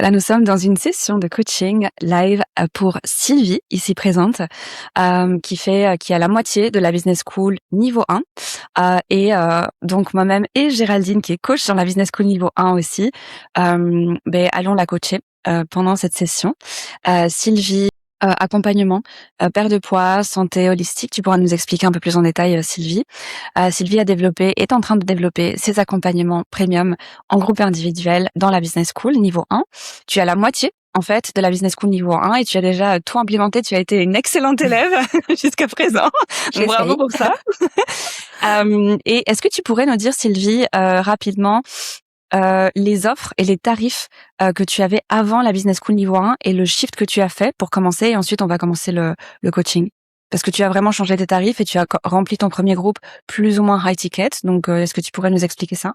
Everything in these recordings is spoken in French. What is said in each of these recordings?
Là, nous sommes dans une session de coaching live pour Sylvie, ici présente, qui a la moitié de la Business School niveau 1. Donc moi-même et Géraldine, qui est coach dans la Business School niveau 1 aussi, allons la coacher pendant cette session. Sylvie, accompagnement, perte de poids, santé holistique. Tu pourras nous expliquer un peu plus en détail, Sylvie. Sylvie est en train de développer ses accompagnements premium en groupe et individuel dans la Business School niveau 1. Tu as la moitié, en fait, de la Business School niveau 1 et tu as déjà tout implémenté. Tu as été une excellente élève jusqu'à présent. Donc bravo pour ça. Et est-ce que tu pourrais nous dire, Sylvie, rapidement, les offres et les tarifs que tu avais avant la Business School niveau 1 et le shift que tu as fait pour commencer, et ensuite on va commencer le coaching. Parce que tu as vraiment changé tes tarifs et tu as rempli ton premier groupe plus ou moins high ticket. Donc, est-ce que tu pourrais nous expliquer ça?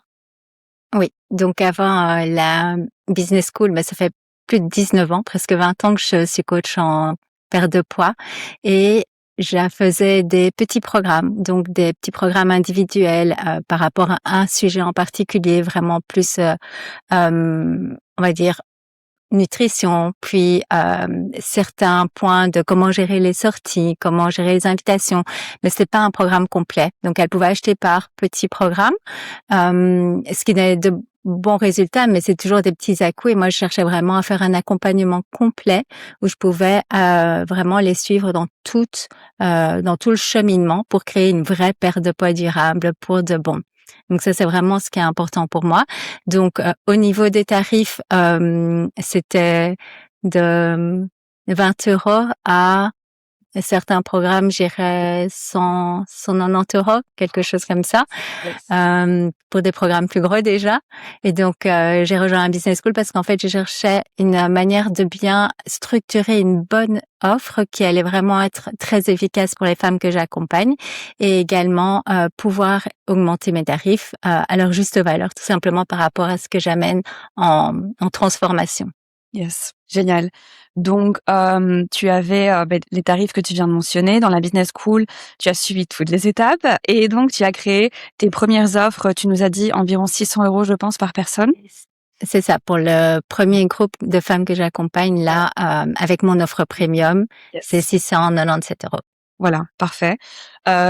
Oui, donc avant la Business School, ça fait plus de 19 ans, presque 20 ans que je suis coach en perte de poids et je faisais des petits programmes, donc des petits programmes individuels par rapport à un sujet en particulier, vraiment plus, on va dire, nutrition, puis certains points de comment gérer les sorties, comment gérer les invitations, mais c'était pas un programme complet. Donc elle pouvait acheter par petits programmes, ce qui donnait de bons résultats, mais c'est toujours des petits à-coups. Et moi, je cherchais vraiment à faire un accompagnement complet où je pouvais vraiment les suivre dans tout le cheminement pour créer une vraie perte de poids durable pour de bon. Donc ça, c'est vraiment ce qui est important pour moi. Donc au niveau des tarifs, c'était de 20 € à certains programmes, j'irais 190 €, quelque chose comme ça, pour des programmes plus gros déjà. Et donc, j'ai rejoint un business school parce qu'en fait, je cherchais une manière de bien structurer une bonne offre qui allait vraiment être très efficace pour les femmes que j'accompagne et également pouvoir augmenter mes tarifs à leur juste valeur, tout simplement par rapport à ce que j'amène en transformation. Yes, génial. Donc, tu avais les tarifs que tu viens de mentionner dans la Business School. Tu as suivi toutes les étapes et donc tu as créé tes premières offres. Tu nous as dit environ 600 €, je pense, par personne. C'est ça, pour le premier groupe de femmes que j'accompagne là, avec mon offre premium, c'est 697 €. Voilà, parfait.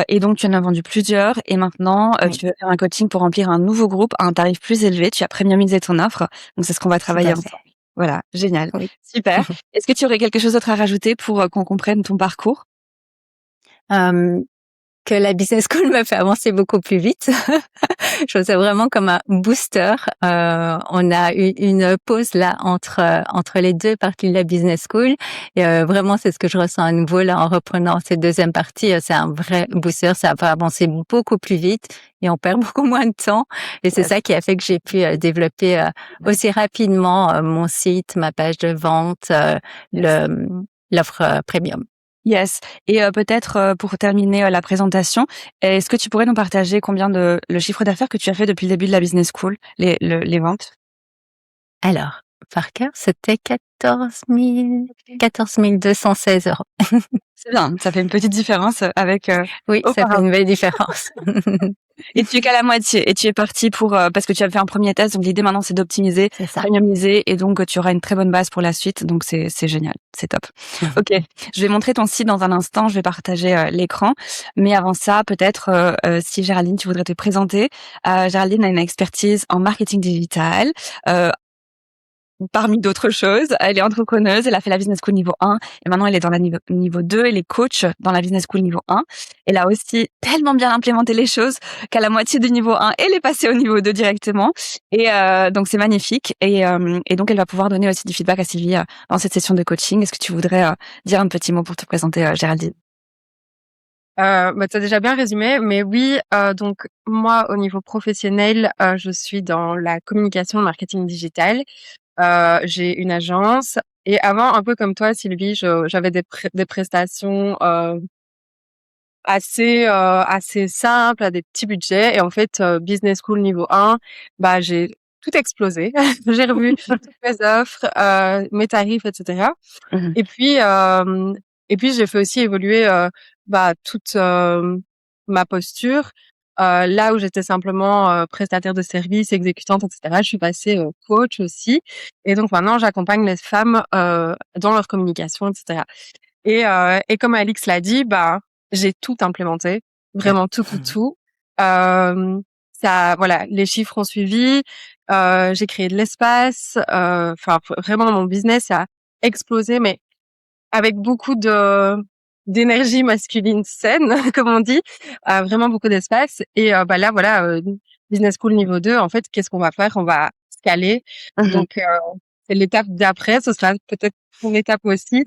Et donc tu en as vendu plusieurs et maintenant, Oui. tu veux faire un coaching pour remplir un nouveau groupe à un tarif plus élevé. Tu as premiumisé ton offre, donc c'est ce qu'on va travailler Tout à fait. ensemble. Voilà, génial. Oui. Super. Est-ce que tu aurais quelque chose d'autre à rajouter pour, qu'on comprenne ton parcours? Que la business school m'a fait avancer beaucoup plus vite. Je vois ça vraiment comme un booster. On a eu une pause là entre les deux parties de la business school et vraiment c'est ce que je ressens à nouveau là en reprenant cette deuxième partie. C'est un vrai booster, ça va avancer beaucoup plus vite et on perd beaucoup moins de temps. Et c'est ça qui a fait que j'ai pu développer aussi rapidement mon site, ma page de vente, l'offre premium. Yes. Et peut-être, pour terminer, la présentation, est-ce que tu pourrais nous partager le chiffre d'affaires que tu as fait depuis le début de la business school, les ventes? Alors, par cœur, c'était 14 216 €. C'est bien, ça fait une petite différence, avec, Oui, ça fait auparavant. une belle différence. Et tu es qu'à la moitié et tu es partie pour, parce que tu as fait un premier test, donc l'idée maintenant c'est d'optimiser, C'est ça. premiumiser et donc tu auras une très bonne base pour la suite, donc c'est génial, c'est top. OK, je vais montrer ton site dans un instant, je vais partager, l'écran, mais avant ça, peut-être, si Géraldine, tu voudrais te présenter. Géraldine a une expertise en marketing digital, heu, parmi d'autres choses. Elle est entrepreneuse, elle a fait la Business School niveau 1 et maintenant elle est dans la niveau 2. Elle est coach dans la Business School niveau 1. Elle a aussi tellement bien implémenté les choses qu'à la moitié du niveau 1, elle est passée au niveau 2 directement. Et donc c'est magnifique. Et donc elle va pouvoir donner aussi du feedback à Sylvie dans cette session de coaching. Est-ce que tu voudrais dire un petit mot pour te présenter, Géraldine? Tu as déjà bien résumé, mais oui, donc moi, au niveau professionnel, je suis dans la communication, le marketing digital. J'ai une agence et avant, un peu comme toi, Sylvie, j'avais des prestations assez simples, à des petits budgets. Et en fait, Business School niveau 1, j'ai tout explosé. J'ai revu toutes mes offres, mes tarifs, etc. Mmh. Et puis, j'ai fait aussi évoluer toute ma posture. Là où j'étais simplement prestataire de services, exécutante, etc., je suis passée coach aussi. Et donc maintenant, j'accompagne les femmes dans leur communication, etc. Et comme Alix l'a dit, bah j'ai tout implémenté, vraiment tout, tout, tout. Ça, voilà, les chiffres ont suivi. J'ai créé de l'espace. Enfin, vraiment, mon business a explosé, mais avec beaucoup de d'énergie masculine saine, comme on dit, vraiment beaucoup d'espace. Et bah là, voilà, business school niveau 2. En fait, qu'est-ce qu'on va faire? On va scaler. Donc, c'est l'étape d'après. Ce sera peut-être ton étape aussi,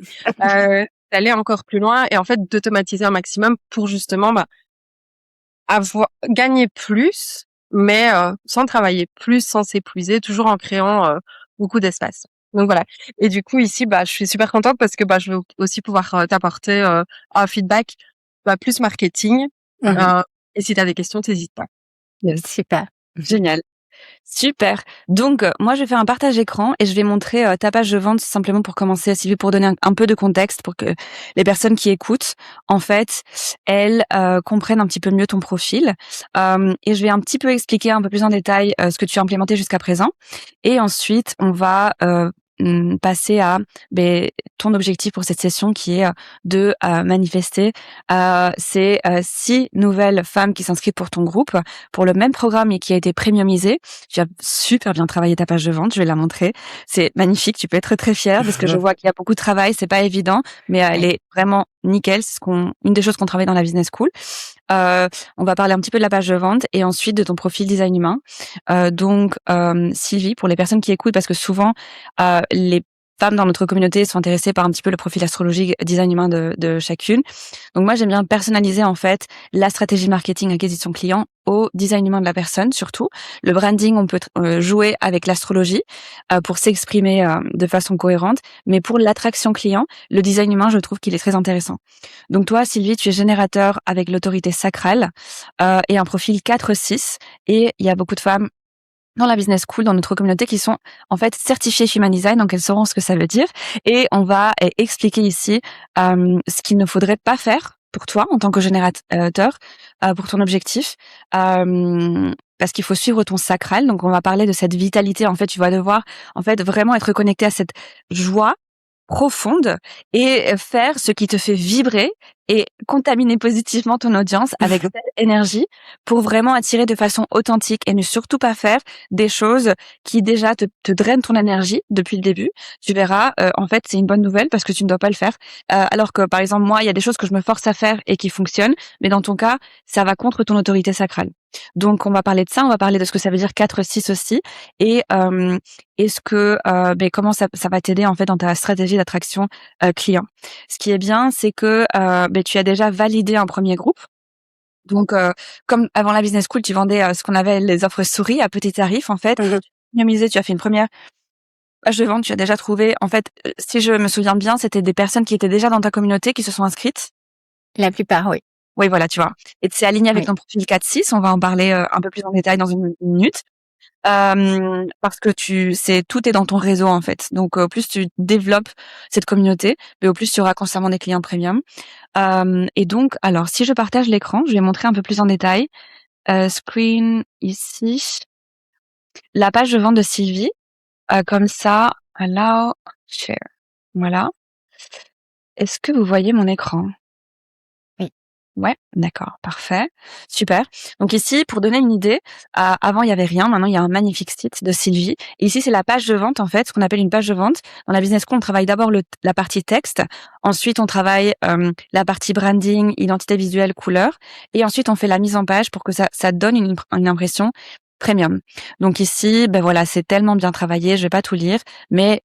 d'aller encore plus loin et en fait d'automatiser un maximum pour justement bah, gagner plus, mais sans travailler plus, sans s'épuiser, toujours en créant beaucoup d'espace. Donc voilà. Et du coup ici, bah, je suis super contente parce que bah, je vais aussi pouvoir t'apporter un feedback bah, plus marketing. Et si tu as des questions, t'hésites pas. Yes. Super. Génial. Super. Donc, moi, je vais faire un partage écran et je vais montrer ta page de vente simplement pour commencer, Sylvie, pour donner un peu de contexte, pour que les personnes qui écoutent, en fait, elles comprennent un petit peu mieux ton profil. Et je vais un petit peu expliquer un peu plus en détail ce que tu as implémenté jusqu'à présent. Et ensuite, on va passer à ton objectif pour cette session qui est de manifester ces 6 nouvelles femmes qui s'inscrivent pour ton groupe pour le même programme et qui a été premiumisé. Tu as super bien travaillé ta page de vente, je vais la montrer. C'est magnifique, tu peux être très fière parce que je vois qu'il y a beaucoup de travail, c'est pas évident, mais elle est vraiment nickel. C'est une des choses qu'on travaille dans la business school. On va parler un petit peu de la page de vente et ensuite de ton profil design humain. Donc, Sylvie, pour les personnes qui écoutent, parce que souvent, les femmes dans notre communauté sont intéressées par un petit peu le profil astrologique, design humain de chacune. Donc moi, j'aime bien personnaliser en fait la stratégie marketing acquisition client au design humain de la personne surtout. Le branding, on peut jouer avec l'astrologie pour s'exprimer de façon cohérente, mais pour l'attraction client, le design humain, je trouve qu'il est très intéressant. Donc toi, Sylvie, tu es générateur avec l'autorité sacrale et un profil 4-6 et il y a beaucoup de femmes dans la business school, dans notre communauté, qui sont en fait certifiées Human Design, donc elles sauront ce que ça veut dire. Et on va expliquer ici ce qu'il ne faudrait pas faire pour toi en tant que générateur, pour ton objectif, parce qu'il faut suivre ton sacral. Donc on va parler de cette vitalité. En fait, tu vas devoir en fait vraiment être connecté à cette joie profonde et faire ce qui te fait vibrer et contaminer positivement ton audience avec cette énergie pour vraiment attirer de façon authentique et ne surtout pas faire des choses qui déjà te drainent ton énergie depuis le début. Tu verras, en fait, c'est une bonne nouvelle parce que tu ne dois pas le faire. Alors que, par exemple, moi, il y a des choses que je me force à faire et qui fonctionnent, mais dans ton cas, ça va contre ton autorité sacrale. Donc, on va parler de ça, on va parler de ce que ça veut dire 4-6 aussi et est-ce que comment ça va t'aider en fait dans ta stratégie d'attraction client. Ce qui est bien, c'est que tu as déjà validé un premier groupe. Donc comme avant la business school, tu vendais ce qu'on avait les offres souris à petit tarif en fait. Tu as fait une première page de vente, tu as déjà trouvé en fait si je me souviens bien, c'était des personnes qui étaient déjà dans ta communauté qui se sont inscrites. La plupart, oui. Oui, voilà, tu vois. Et c'est aligné avec ton profil 4-6, on va en parler un peu plus en détail dans une minute. Parce que tout est dans ton réseau en fait. Donc au plus tu développes cette communauté, mais au plus tu auras constamment des clients premium. Et donc alors si je partage l'écran, je vais montrer un peu plus en détail. Screen ici, la page de vente de Sylvie. Comme ça, allow share. Voilà. Est-ce que vous voyez mon écran? Oui. Ouais, d'accord, parfait, super. Donc ici, pour donner une idée, avant il y avait rien, maintenant il y a un magnifique site de Sylvie. Et ici c'est la page de vente en fait, ce qu'on appelle une page de vente. Dans la business school, on travaille d'abord la partie texte, ensuite on travaille la partie branding, identité visuelle, couleur, et ensuite on fait la mise en page pour que ça donne une impression premium. Donc ici, voilà, c'est tellement bien travaillé, je vais pas tout lire, mais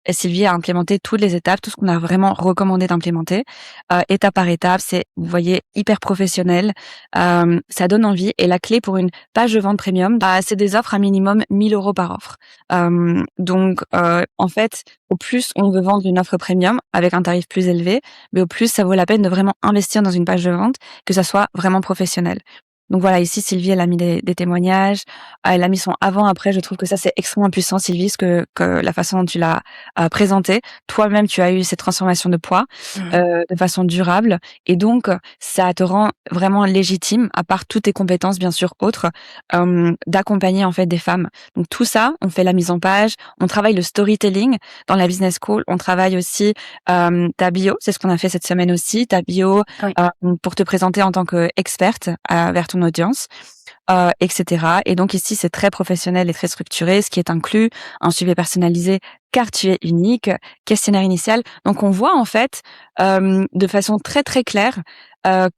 Sylvie a implémenté toutes les étapes, tout ce qu'on a vraiment recommandé d'implémenter, étape par étape. C'est, vous voyez, hyper professionnel. Ça donne envie. Et la clé pour une page de vente premium, c'est des offres à minimum 1 000 € par offre. Donc, en fait, au plus on veut vendre une offre premium avec un tarif plus élevé, mais au plus ça vaut la peine de vraiment investir dans une page de vente, que ça soit vraiment professionnel. Donc voilà, ici Sylvie, elle a mis des témoignages, elle a mis son avant-après. Je trouve que ça c'est extrêmement puissant, Sylvie, que la façon dont tu l'as présenté. Toi-même, tu as eu cette transformation de poids de façon durable, et donc ça te rend vraiment légitime, à part toutes tes compétences bien sûr autres, d'accompagner en fait des femmes. Donc tout ça, on fait la mise en page, on travaille le storytelling dans la business school, on travaille aussi ta bio, c'est ce qu'on a fait cette semaine aussi, ta bio Oui. pour te présenter en tant qu'experte vers ton audience, etc. Et donc ici, c'est très professionnel et très structuré, ce qui est inclus un suivi personnalisé car tu es unique, questionnaire initial. Donc on voit en fait de façon très très claire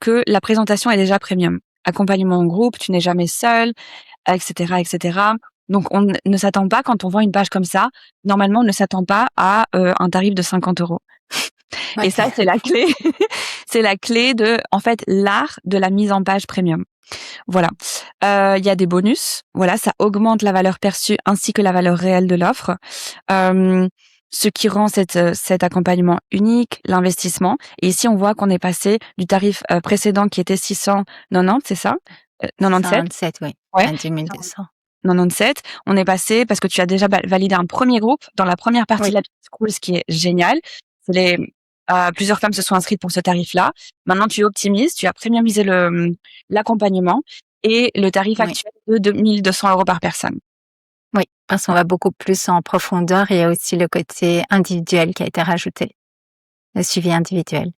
que la présentation est déjà premium. Accompagnement en groupe, tu n'es jamais seul, etc., etc. Donc on ne s'attend pas, quand on voit une page comme ça, normalement on ne s'attend pas à un tarif de 50 €. Ouais. Et ça, c'est la clé. C'est la clé de, en fait, l'art de la mise en page premium. Voilà. Il y a des bonus. Voilà, ça augmente la valeur perçue ainsi que la valeur réelle de l'offre. Ce qui rend cet accompagnement unique, l'investissement. Et ici, on voit qu'on est passé du tarif précédent qui était 690, c'est ça? 97? 127, oui. Ouais. À 2200. 97. On est passé, parce que tu as déjà validé un premier groupe dans la première partie Oui. de la business school, ce qui est génial. Plusieurs femmes se sont inscrites pour ce tarif-là. Maintenant, tu optimises, tu as premiumisé l'accompagnement et le tarif Oui. actuel est de 2 200 € par personne. Oui, parce qu'on va beaucoup plus en profondeur. Il y a aussi le côté individuel qui a été rajouté, le suivi individuel,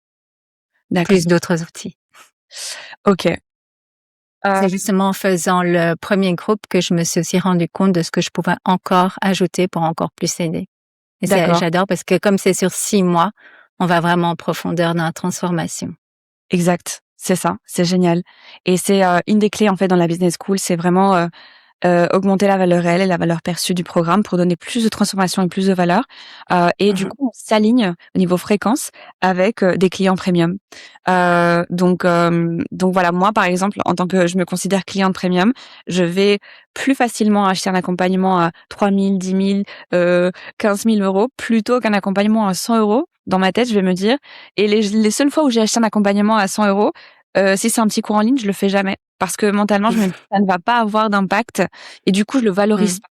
D'accord. plus d'autres outils. Ok. C'est justement en faisant le premier groupe que je me suis aussi rendu compte de ce que je pouvais encore ajouter pour encore plus aider. Et D'accord. j'adore parce que comme c'est sur 6 mois, on va vraiment en profondeur dans la transformation. Exact. C'est ça. C'est génial. Et c'est une des clés, en fait, dans la business school, c'est vraiment augmenter la valeur réelle et la valeur perçue du programme pour donner plus de transformation et plus de valeur. Et du coup, on s'aligne au niveau fréquence avec des clients premium. Donc voilà, moi par exemple, en tant que je me considère cliente premium, je vais plus facilement acheter un accompagnement à 3 000, 10 000, 15 000 € plutôt qu'un accompagnement à 100 €. Dans ma tête, je vais me dire. Et les seules fois où j'ai acheté un accompagnement à 100 €, si c'est un petit cours en ligne, je le fais jamais. Parce que mentalement, je me dis, ça ne va pas avoir d'impact et du coup, je le valorise pas.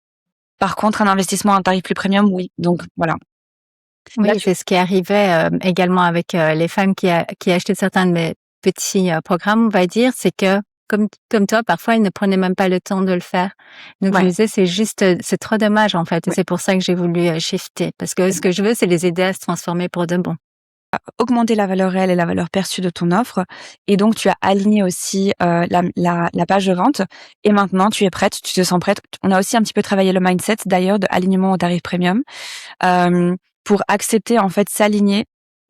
Par contre, un investissement à un tarif plus premium, oui. Donc, voilà. Oui, Là, c'est ce qui arrivait également avec les femmes qui achetaient certains de mes petits programmes, on va dire, c'est que comme toi, parfois, elles ne prenaient même pas le temps de le faire. Donc, je me ouais. disais, c'est trop dommage, en fait. Et Ouais. c'est pour ça que j'ai voulu shifter. Parce que ce que je veux, c'est les aider à se transformer pour de bon. Augmenter la valeur réelle et la valeur perçue de ton offre. Et donc, tu as aligné aussi la page de vente. Et maintenant, tu es prête, tu te sens prête. On a aussi un petit peu travaillé le mindset, d'ailleurs, de alignement au tarif premium, pour accepter, en fait, s'aligner,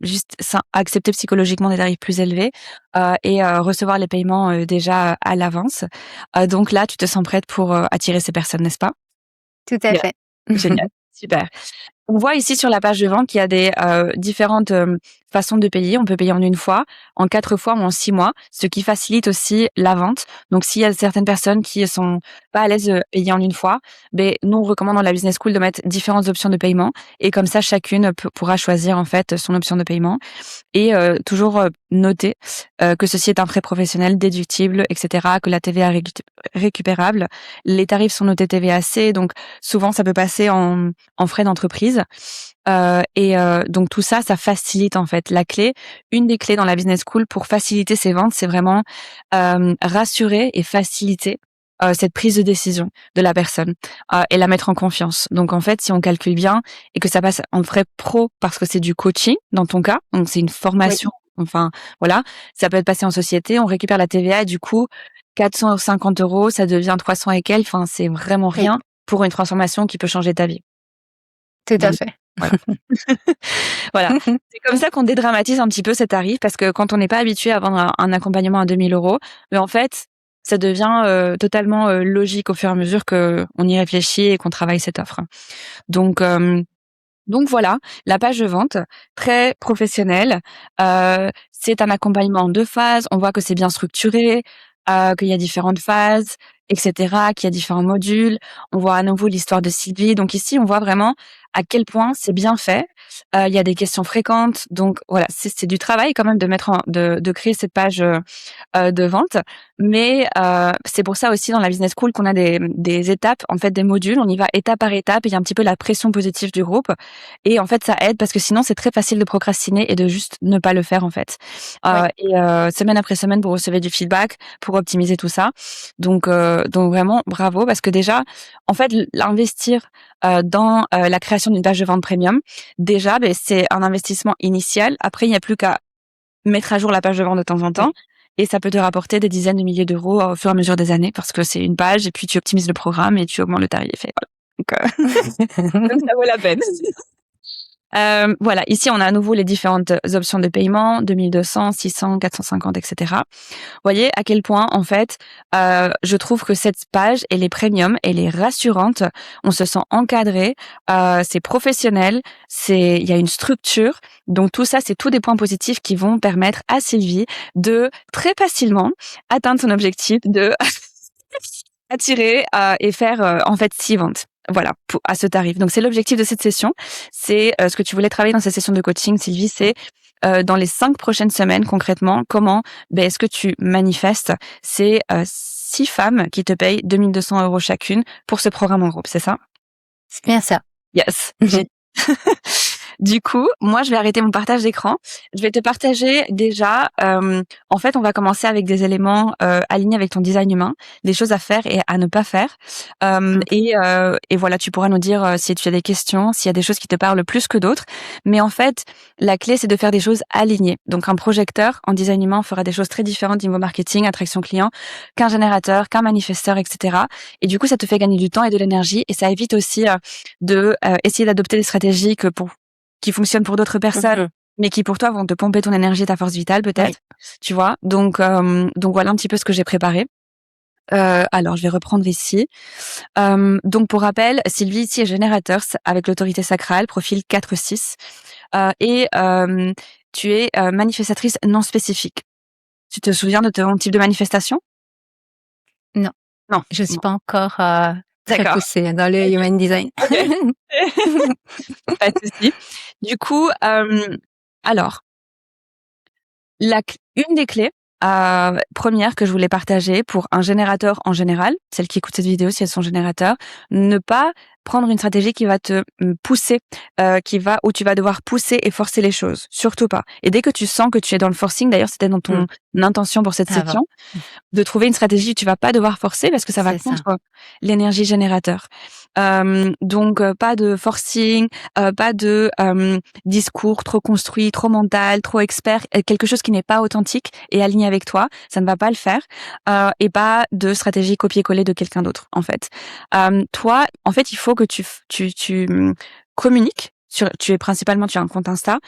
juste accepter psychologiquement des tarifs plus élevés et recevoir les paiements déjà à l'avance. Donc là, tu te sens prête pour attirer ces personnes, n'est-ce pas? Tout à Yeah. fait. Génial, super. On voit ici sur la page de vente qu'il y a des différentes façons de payer. On peut payer en 1 fois, en 4 fois ou en 6 mois, ce qui facilite aussi la vente. Donc, s'il y a certaines personnes qui sont pas à l'aise de payer en 1 fois, nous, on recommande dans la business school de mettre différentes options de paiement et comme ça, chacune pourra choisir en fait son option de paiement et toujours noter que ceci est un prêt professionnel déductible, etc., que la TVA est récupérable. Les tarifs sont notés TVAC, donc souvent ça peut passer en frais d'entreprise. Donc tout ça, ça facilite en fait. Une des clés dans la business school pour faciliter ses ventes, c'est vraiment rassurer et faciliter cette prise de décision de la personne et la mettre en confiance. Donc en fait, si on calcule bien et que ça passe en frais pro parce que c'est du coaching dans ton cas, donc c'est une formation, enfin voilà, ça peut être passé en société, on récupère la TVA et du coup 450 €, ça devient 300 et quelques. Enfin, c'est vraiment rien pour une transformation qui peut changer ta vie. Tout à Donc, fait. voilà. Voilà. C'est comme ça qu'on dédramatise un petit peu ces tarifs parce que quand on n'est pas habitué à vendre un accompagnement à 2 000 €, mais en fait, ça devient totalement logique au fur et à mesure qu'on y réfléchit et qu'on travaille cette offre. Donc voilà, la page de vente, très professionnelle. C'est un accompagnement en 2 phases. On voit que c'est bien structuré, qu'il y a différentes phases, etc., qu'il y a différents modules. On voit à nouveau l'histoire de Sylvie. Donc ici, on voit vraiment à quel point c'est bien fait. Il y a des questions fréquentes, donc voilà, c'est du travail quand même de créer cette page de vente. Mais c'est pour ça aussi dans la business school qu'on a des étapes, en fait des modules. On y va étape par étape. Et il y a un petit peu la pression positive du groupe. Et en fait, ça aide parce que sinon c'est très facile de procrastiner et de juste ne pas le faire en fait. Oui. Semaine après semaine, vous recevez du feedback pour optimiser tout ça. Donc vraiment bravo parce que déjà, en fait, l'investir dans la création d'une page de vente premium, déjà, c'est un investissement initial. Après, il n'y a plus qu'à mettre à jour la page de vente de temps en temps. Et ça peut te rapporter des dizaines de milliers d'euros au fur et à mesure des années parce que c'est une page et puis tu optimises le programme et tu augmentes le tarif. Et voilà. Donc ça vaut la peine. Voilà, ici on a à nouveau les différentes options de paiement, 2200, 600, 450, etc. Vous voyez à quel point, en fait, je trouve que cette page, elle est premium, elle est rassurante, on se sent encadré, c'est professionnel, il y a une structure. Donc tout ça, c'est tous des points positifs qui vont permettre à Sylvie de très facilement atteindre son objectif de attirer et faire en fait 6 ventes. Voilà, à ce tarif. Donc c'est l'objectif de cette session. C'est ce que tu voulais travailler dans cette session de coaching, Sylvie, c'est dans les 5 prochaines semaines, concrètement, comment est-ce que tu manifestes ces 6 femmes qui te payent 2200 euros chacune pour ce programme en groupe, c'est ça? C'est bien ça. Yes. Du coup, moi, je vais arrêter mon partage d'écran. Je vais te partager déjà, en fait, on va commencer avec des éléments alignés avec ton design humain, des choses à faire et à ne pas faire. Et voilà, tu pourras nous dire si tu as des questions, s'il y a des choses qui te parlent plus que d'autres. Mais en fait, la clé, c'est de faire des choses alignées. Donc, un projecteur en design humain fera des choses très différentes niveau marketing, attraction client, qu'un générateur, qu'un manifesteur, etc. Et du coup, ça te fait gagner du temps et de l'énergie et ça évite aussi de essayer d'adopter des stratégies qui fonctionnent pour d'autres personnes, mais qui pour toi vont te pomper ton énergie et ta force vitale peut-être, tu vois. Donc voilà un petit peu ce que j'ai préparé. Alors je vais reprendre ici. Donc pour rappel, Sylvie ici est générateur avec l'autorité sacrale, profil 4-6, et tu es manifestatrice non spécifique. Tu te souviens de ton type de manifestation? Non. Non. Je suis pas encore très D'accord. poussée dans le human design. Okay. Pas de souci. Du coup, alors, une des clés premières que je voulais partager pour un générateur en général, celles qui écoutent cette vidéo si elles sont générateurs, ne pas prendre une stratégie qui va te pousser, où tu vas devoir pousser et forcer les choses. Surtout pas. Et dès que tu sens que tu es dans le forcing, d'ailleurs c'était dans ton intention pour cette session, de trouver une stratégie où tu vas pas devoir forcer parce que ça va contre l'énergie générateur. Donc pas de forcing, pas de discours trop construit, trop mental, trop expert, quelque chose qui n'est pas authentique et aligné avec toi, ça ne va pas le faire. Et pas de stratégie copier-coller de quelqu'un d'autre en fait. Toi, en fait, il faut que tu communiques tu as un compte Insta,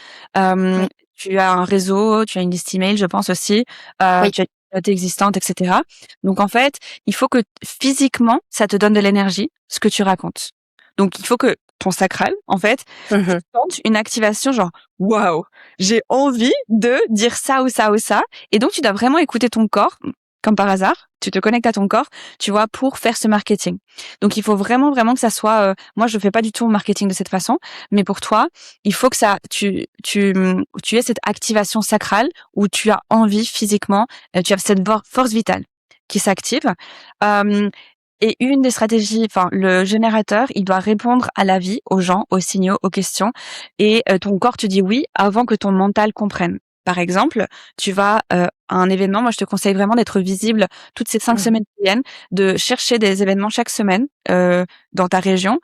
tu as un réseau, tu as une liste email, je pense aussi, tu as une note existante, etc. Donc en fait, il faut que physiquement, ça te donne de l'énergie, ce que tu racontes. Donc il faut que ton sacral, en fait, sente une activation genre waouh, j'ai envie de dire ça ou ça ou ça. Et donc tu dois vraiment écouter ton corps. Comme par hasard, tu te connectes à ton corps, tu vois, pour faire ce marketing. Donc, il faut vraiment, vraiment que ça soit. Moi, je fais pas du tout mon marketing de cette façon, mais pour toi, il faut que tu aies cette activation sacrale où tu as envie physiquement, tu as cette force vitale qui s'active. Et une des stratégies, enfin, le générateur, il doit répondre à la vie, aux gens, aux signaux, aux questions, et ton corps te dit oui avant que ton mental comprenne. Par exemple, tu vas à un événement, moi je te conseille vraiment d'être visible toutes ces 5 semaines qui viennent, de chercher des événements chaque semaine dans ta région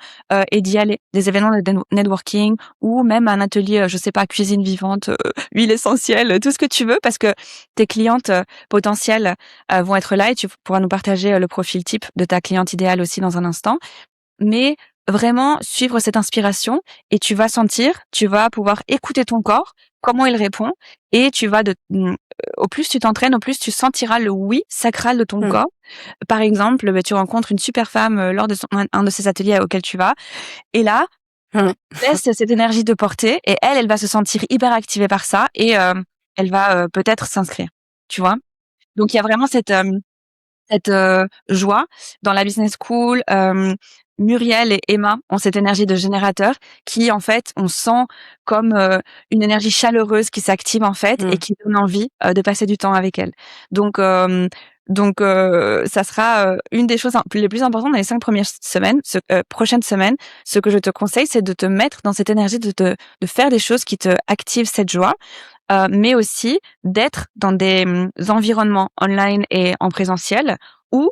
et d'y aller. Des événements de networking ou même un atelier, je sais pas, cuisine vivante, huile essentielle, tout ce que tu veux, parce que tes clientes potentielles vont être là et tu pourras nous partager le profil type de ta cliente idéale aussi dans un instant. Mais vraiment suivre cette inspiration et tu vas sentir, tu vas pouvoir écouter ton corps, comment il répond et tu vas au plus tu t'entraînes, au plus tu sentiras le oui sacral de ton corps. Par exemple, tu rencontres une super femme lors de un de ces ateliers auxquels tu vas et là, laisse cette énergie te porter et elle va se sentir hyper activée par ça et elle va peut-être s'inscrire, tu vois. Donc il y a vraiment cette joie dans la business school Muriel et Emma ont cette énergie de générateur qui, en fait, on sent comme une énergie chaleureuse qui s'active, en fait, et qui donne envie de passer du temps avec elles. Donc, ça sera une des choses les plus importantes dans les 5 premières semaines, prochaines semaines. Ce que je te conseille, c'est de te mettre dans cette énergie, de faire des choses qui te activent cette joie, mais aussi d'être dans des environnements online et en présentiel où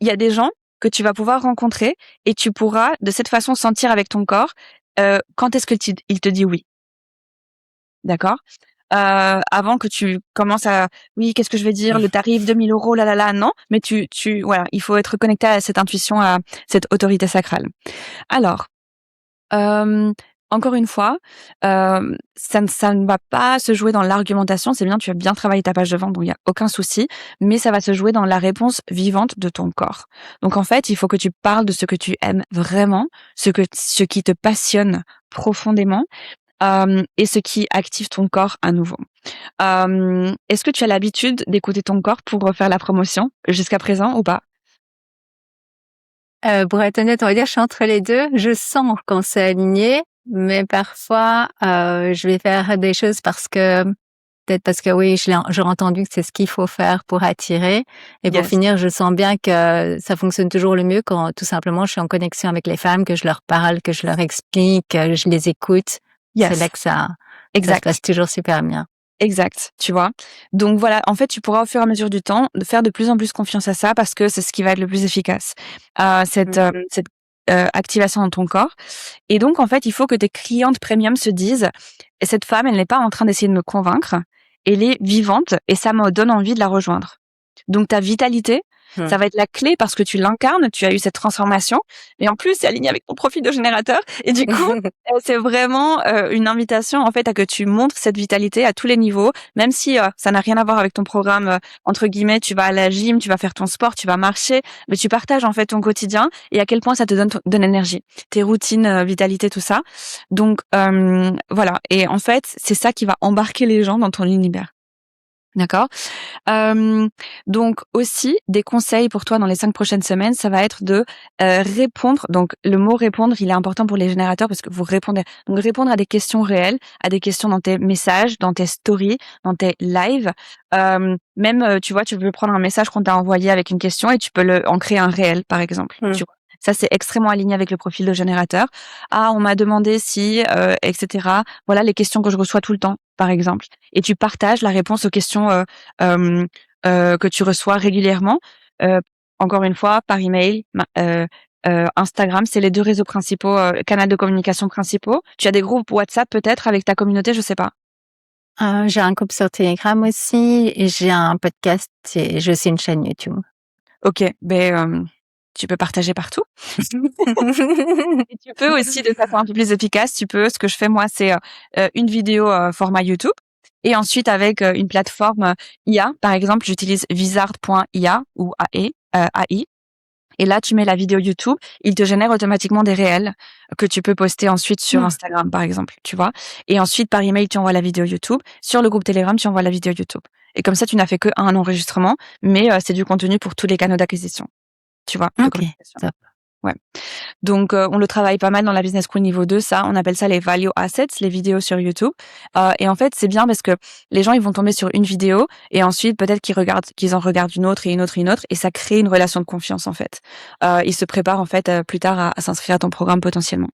il y a des gens que tu vas pouvoir rencontrer et tu pourras de cette façon sentir avec ton corps quand est-ce que il te dit oui. D'accord? Avant que tu commences à oui, qu'est-ce que je vais dire, le tarif 2 000 €, là là là, non, mais tu voilà, il faut être connecté à cette intuition, à cette autorité sacrale. Alors, encore une fois, ça ne va pas se jouer dans l'argumentation. C'est bien, tu as bien travaillé ta page de vente, donc il y a aucun souci, mais ça va se jouer dans la réponse vivante de ton corps. Donc en fait, il faut que tu parles de ce que tu aimes vraiment, ce qui te passionne profondément, et ce qui active ton corps à nouveau. Est-ce que tu as l'habitude d'écouter ton corps pour faire la promotion jusqu'à présent ou pas? Pour être honnête, on va dire, je suis entre les deux. Je sens quand c'est aligné, mais parfois, je vais faire des choses peut-être parce que oui, j'ai entendu que c'est ce qu'il faut faire pour attirer. Et pour Yes. finir, je sens bien que ça fonctionne toujours le mieux quand tout simplement je suis en connexion avec les femmes, que je leur parle, que je leur explique, que je les écoute. C'est Yes. là que ça se Exact. passe toujours super bien. Exact, tu vois? Donc voilà, en fait, tu pourras au fur et à mesure du temps de faire de plus en plus confiance à ça parce que c'est ce qui va être le plus efficace. Cette activation dans ton corps. Et donc, en fait, il faut que tes clientes premium se disent: «Cette femme, elle n'est pas en train d'essayer de me convaincre, elle est vivante et ça me donne envie de la rejoindre». Donc ta vitalité, ça va être la clé parce que tu l'incarnes, tu as eu cette transformation et en plus, c'est aligné avec ton profil de générateur et du coup, c'est vraiment, une invitation, en fait, à que tu montres cette vitalité à tous les niveaux, même si, ça n'a rien à voir avec ton programme, entre guillemets, tu vas à la gym, tu vas faire ton sport, tu vas marcher, mais tu partages, en fait, ton quotidien et à quel point ça te donne de l'énergie, tes routines, vitalité, tout ça. Donc, voilà et en fait, c'est ça qui va embarquer les gens dans ton univers. D'accord? Donc aussi, des conseils pour toi dans les 5 prochaines semaines, ça va être de, répondre. Donc le mot répondre, il est important pour les générateurs parce que vous répondez. Donc répondre à des questions réelles, à des questions dans tes messages, dans tes stories, dans tes lives. Même, tu vois, tu peux prendre un message qu'on t'a envoyé avec une question et tu peux en créer un réel, par exemple, tu vois? Ça, c'est extrêmement aligné avec le profil de générateur. «Ah, on m'a demandé si, et cetera. Voilà les questions que je reçois tout le temps», par exemple. Et tu partages la réponse aux questions, que tu reçois régulièrement. Heu, Encore une fois, par email, Instagram, c'est les 2 réseaux principaux, canaux de communication principaux. Tu as des groupes WhatsApp peut-être avec ta communauté, je sais pas? J'ai un groupe sur Telegram aussi et j'ai un podcast et j'ai aussi une chaîne YouTube. OK, tu peux partager partout. Et tu peux aussi de façon un peu plus efficace, ce que je fais moi, c'est, une vidéo, format YouTube et ensuite avec, une plateforme, IA. Par exemple, j'utilise Vizard.ia ou AI et là, tu mets la vidéo YouTube, il te génère automatiquement des réels que tu peux poster ensuite sur Instagram, par exemple, tu vois? Et ensuite, par email, tu envoies la vidéo YouTube. Sur le groupe Telegram, tu envoies la vidéo YouTube et comme ça, tu n'as fait qu'1 enregistrement, mais, c'est du contenu pour tous les canaux d'acquisition, tu vois? De OK, communication. top. Ouais. Donc, on le travaille pas mal dans la business school niveau 2, ça. On appelle ça les value assets, les vidéos sur YouTube. Et en fait, c'est bien parce que les gens, ils vont tomber sur une vidéo et ensuite, peut-être qu'ils en regardent une autre et une autre et une autre et ça crée une relation de confiance, en fait. Ils se préparent, en fait, plus tard à s'inscrire à ton programme potentiellement.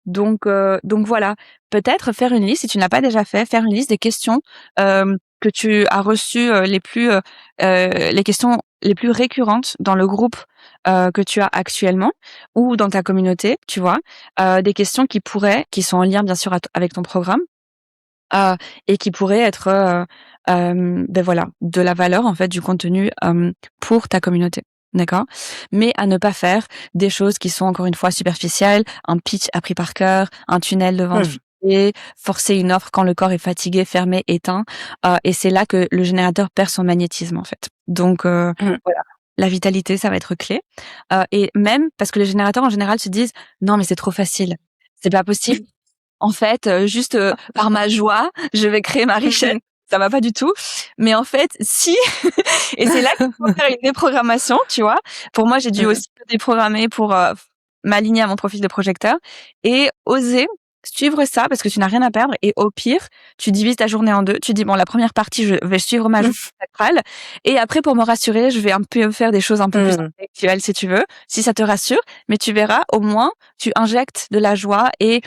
Donc voilà. Peut-être faire une liste, si tu ne l'as pas déjà fait, faire une liste des questions, que tu as reçues, les questions les plus récurrentes dans le groupe, que tu as actuellement ou dans ta communauté, tu vois? Des questions qui sont en lien bien sûr avec ton programme, et qui pourraient être, voilà, de la valeur en fait, du contenu, pour ta communauté. D'accord? Mais à ne pas faire des choses qui sont encore une fois superficielles, un pitch appris par cœur, un tunnel de vente ficelé, forcer une offre quand le corps est fatigué, fermé, éteint, et c'est là que le générateur perd son magnétisme en fait. Donc voilà, la vitalité, ça va être clé, et même parce que les générateurs en général se disent: «Non mais c'est trop facile, c'est pas possible. En fait, juste, par ma joie, je vais créer ma richesse». ça va pas du tout. Mais en fait, si, et c'est là qu'il faut faire une déprogrammation, tu vois. Pour moi, j'ai dû aussi me déprogrammer pour m'aligner à mon profil de projecteur et oser suivre ça parce que tu n'as rien à perdre. Et au pire, tu divises ta journée en deux. Tu dis, bon, la première partie, je vais suivre ma journée sacrale. Et après, pour me rassurer, je vais un peu faire des choses un peu plus intellectuelles, si tu veux, si ça te rassure. Mais tu verras, au moins, tu injectes de la joie et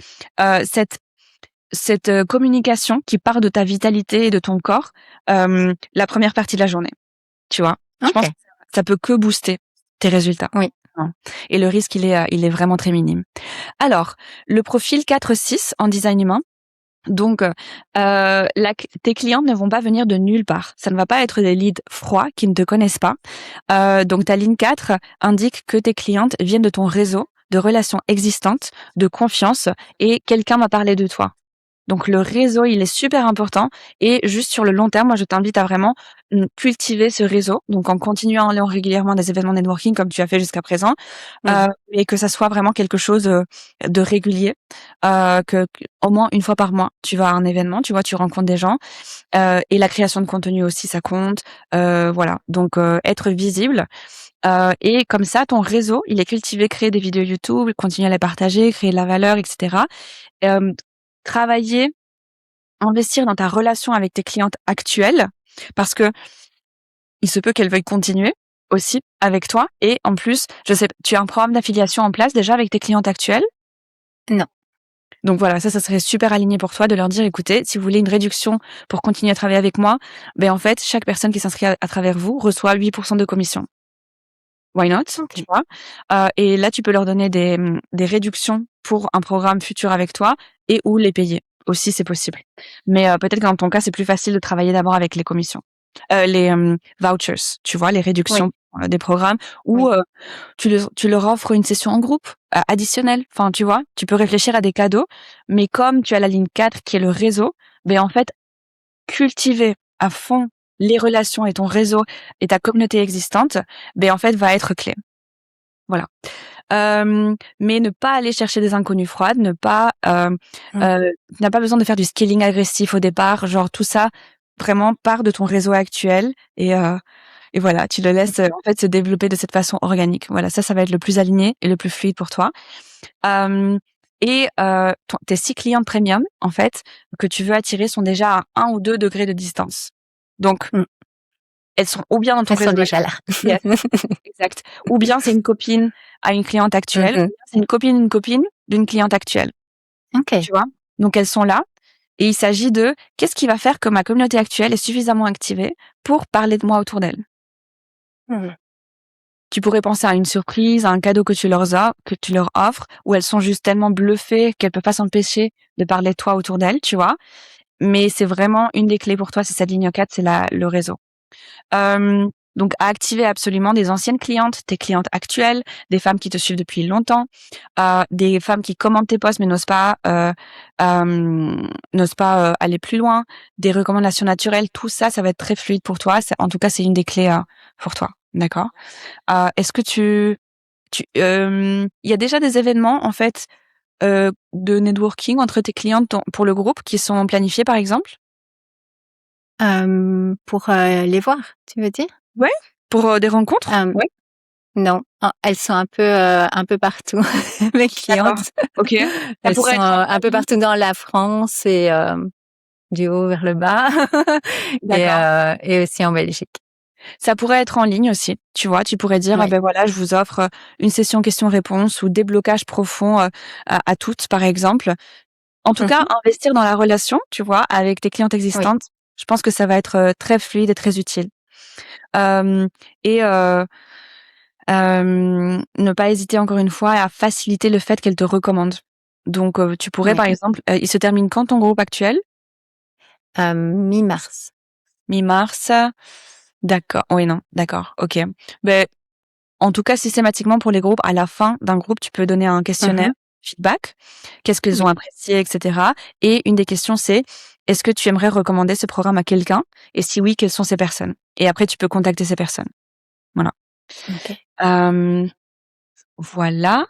cette communication qui part de ta vitalité et de ton corps la première partie de la journée, tu vois. Je pense que ça peut que booster tes résultats. Oui. Et le risque, il est vraiment très minime. Alors, le profil 4-6 en design humain. Donc, tes clients ne vont pas venir de nulle part. Ça ne va pas être des leads froids qui ne te connaissent pas. Donc, ta ligne 4 indique que tes clientes viennent de ton réseau, de relations existantes, de confiance, et quelqu'un m'a parlé de toi. Donc le réseau, il est super important et juste sur le long terme, moi je t'invite à vraiment cultiver ce réseau, donc en continuant à aller régulièrement à des événements networking comme tu as fait jusqu'à présent, et que ça soit vraiment quelque chose de régulier, que au moins une fois par mois, tu vas à un événement, tu vois, tu rencontres des gens, et la création de contenu aussi, ça compte, voilà. Donc être visible. Et comme ça, ton réseau, il est cultivé, créer des vidéos YouTube, continuer à les partager, créer de la valeur, etc. Travailler, investir dans ta relation avec tes clientes actuelles, parce que il se peut qu'elles veuillent continuer aussi avec toi. Et en plus, je sais, tu as un programme d'affiliation en place déjà avec tes clientes actuelles? Non. Donc voilà, ça serait super aligné pour toi de leur dire, écoutez, si vous voulez une réduction pour continuer à travailler avec moi, ben en fait, chaque personne qui s'inscrit à travers vous reçoit 8% de commission. Why not? Tu vois? Et là, tu peux leur donner des réductions pour un programme futur avec toi et ou les payer. Aussi, c'est possible. Mais peut-être que dans ton cas, c'est plus facile de travailler d'abord avec les commissions. Les vouchers, tu vois, les réductions des programmes ou tu leur offres une session en groupe additionnelle. Enfin, tu vois, tu peux réfléchir à des cadeaux, mais comme tu as la ligne 4 qui est le réseau, ben en fait, cultiver à fond les relations et ton réseau et ta communauté existante, ben en fait va être clé. Voilà. Mais ne pas aller chercher des inconnues froides, ne pas n'a pas besoin de faire du scaling agressif au départ, genre tout ça vraiment part de ton réseau actuel et voilà, tu le laisses en fait se développer de cette façon organique. Voilà, ça va être le plus aligné et le plus fluide pour toi. Tes 6 clientes premium, en fait, que tu veux attirer sont déjà à 1 ou 2 degrés de distance. Donc, elles sont ou bien dans ton réseau. Elles sont déjà là. Yes, exact. Ou bien c'est une copine à une cliente actuelle, ou bien c'est une copine d'une cliente actuelle. Tu vois? Donc elles sont là et il s'agit de qu'est-ce qui va faire que ma communauté actuelle est suffisamment activée pour parler de moi autour d'elle. Tu pourrais penser à une surprise, à un cadeau que tu leur offres, où elles sont juste tellement bluffées qu'elles peuvent pas s'empêcher de parler de toi autour d'elles, tu vois. Mais c'est vraiment une des clés pour toi, c'est cette ligne 4, c'est le réseau. Donc à activer absolument des anciennes clientes, tes clientes actuelles, des femmes qui te suivent depuis longtemps, des femmes qui commentent tes posts mais n'osent pas aller plus loin, des recommandations naturelles, tout ça, ça va être très fluide pour toi. En tout cas, c'est une des clés pour toi. D'accord. Est-ce que il y a déjà des événements en fait de networking entre tes clientes pour le groupe qui sont planifiés par exemple? Pour les voir, tu veux dire? Ouais, pour des rencontres? Ouais. Non, elles sont un peu partout, mes clientes. OK. Elles sont un peu partout dans la France et du haut vers le bas et aussi en Belgique. Ça pourrait être en ligne aussi, tu vois. Tu pourrais dire, ben voilà, je vous offre une session questions-réponses ou déblocage profond à toutes, par exemple. En tout cas, investir dans la relation, tu vois, avec tes clientes existantes, je pense que ça va être très fluide et très utile. Ne pas hésiter encore une fois à faciliter le fait qu'elles te recommandent. Donc, tu pourrais, par exemple, il se termine quand ton groupe actuel? Mi-mars. Mi-mars. D'accord. Oui, non. D'accord. OK. Ben, en tout cas, systématiquement pour les groupes, à la fin d'un groupe, tu peux donner un questionnaire, feedback. Qu'est-ce qu'elles ont apprécié, etc. Et une des questions, c'est est-ce que tu aimerais recommander ce programme à quelqu'un? Et si oui, quelles sont ces personnes? Et après, tu peux contacter ces personnes. Voilà. Voilà.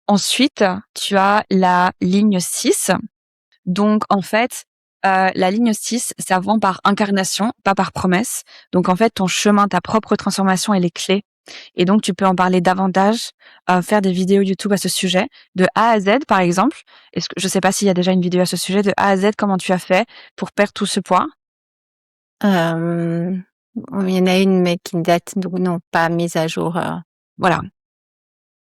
Ensuite, tu as la ligne 6. Donc, en fait, La ligne 6, ça vend par incarnation, pas par promesse. Donc, en fait, ton chemin, ta propre transformation, elle est clé. Et donc, tu peux en parler davantage, faire des vidéos YouTube à ce sujet, de A à Z, par exemple. Je sais pas s'il y a déjà une vidéo à ce sujet, de A à Z, comment tu as fait pour perdre tout ce poids. Il y en a une, mais qui date, donc non, pas mise à jour. Voilà.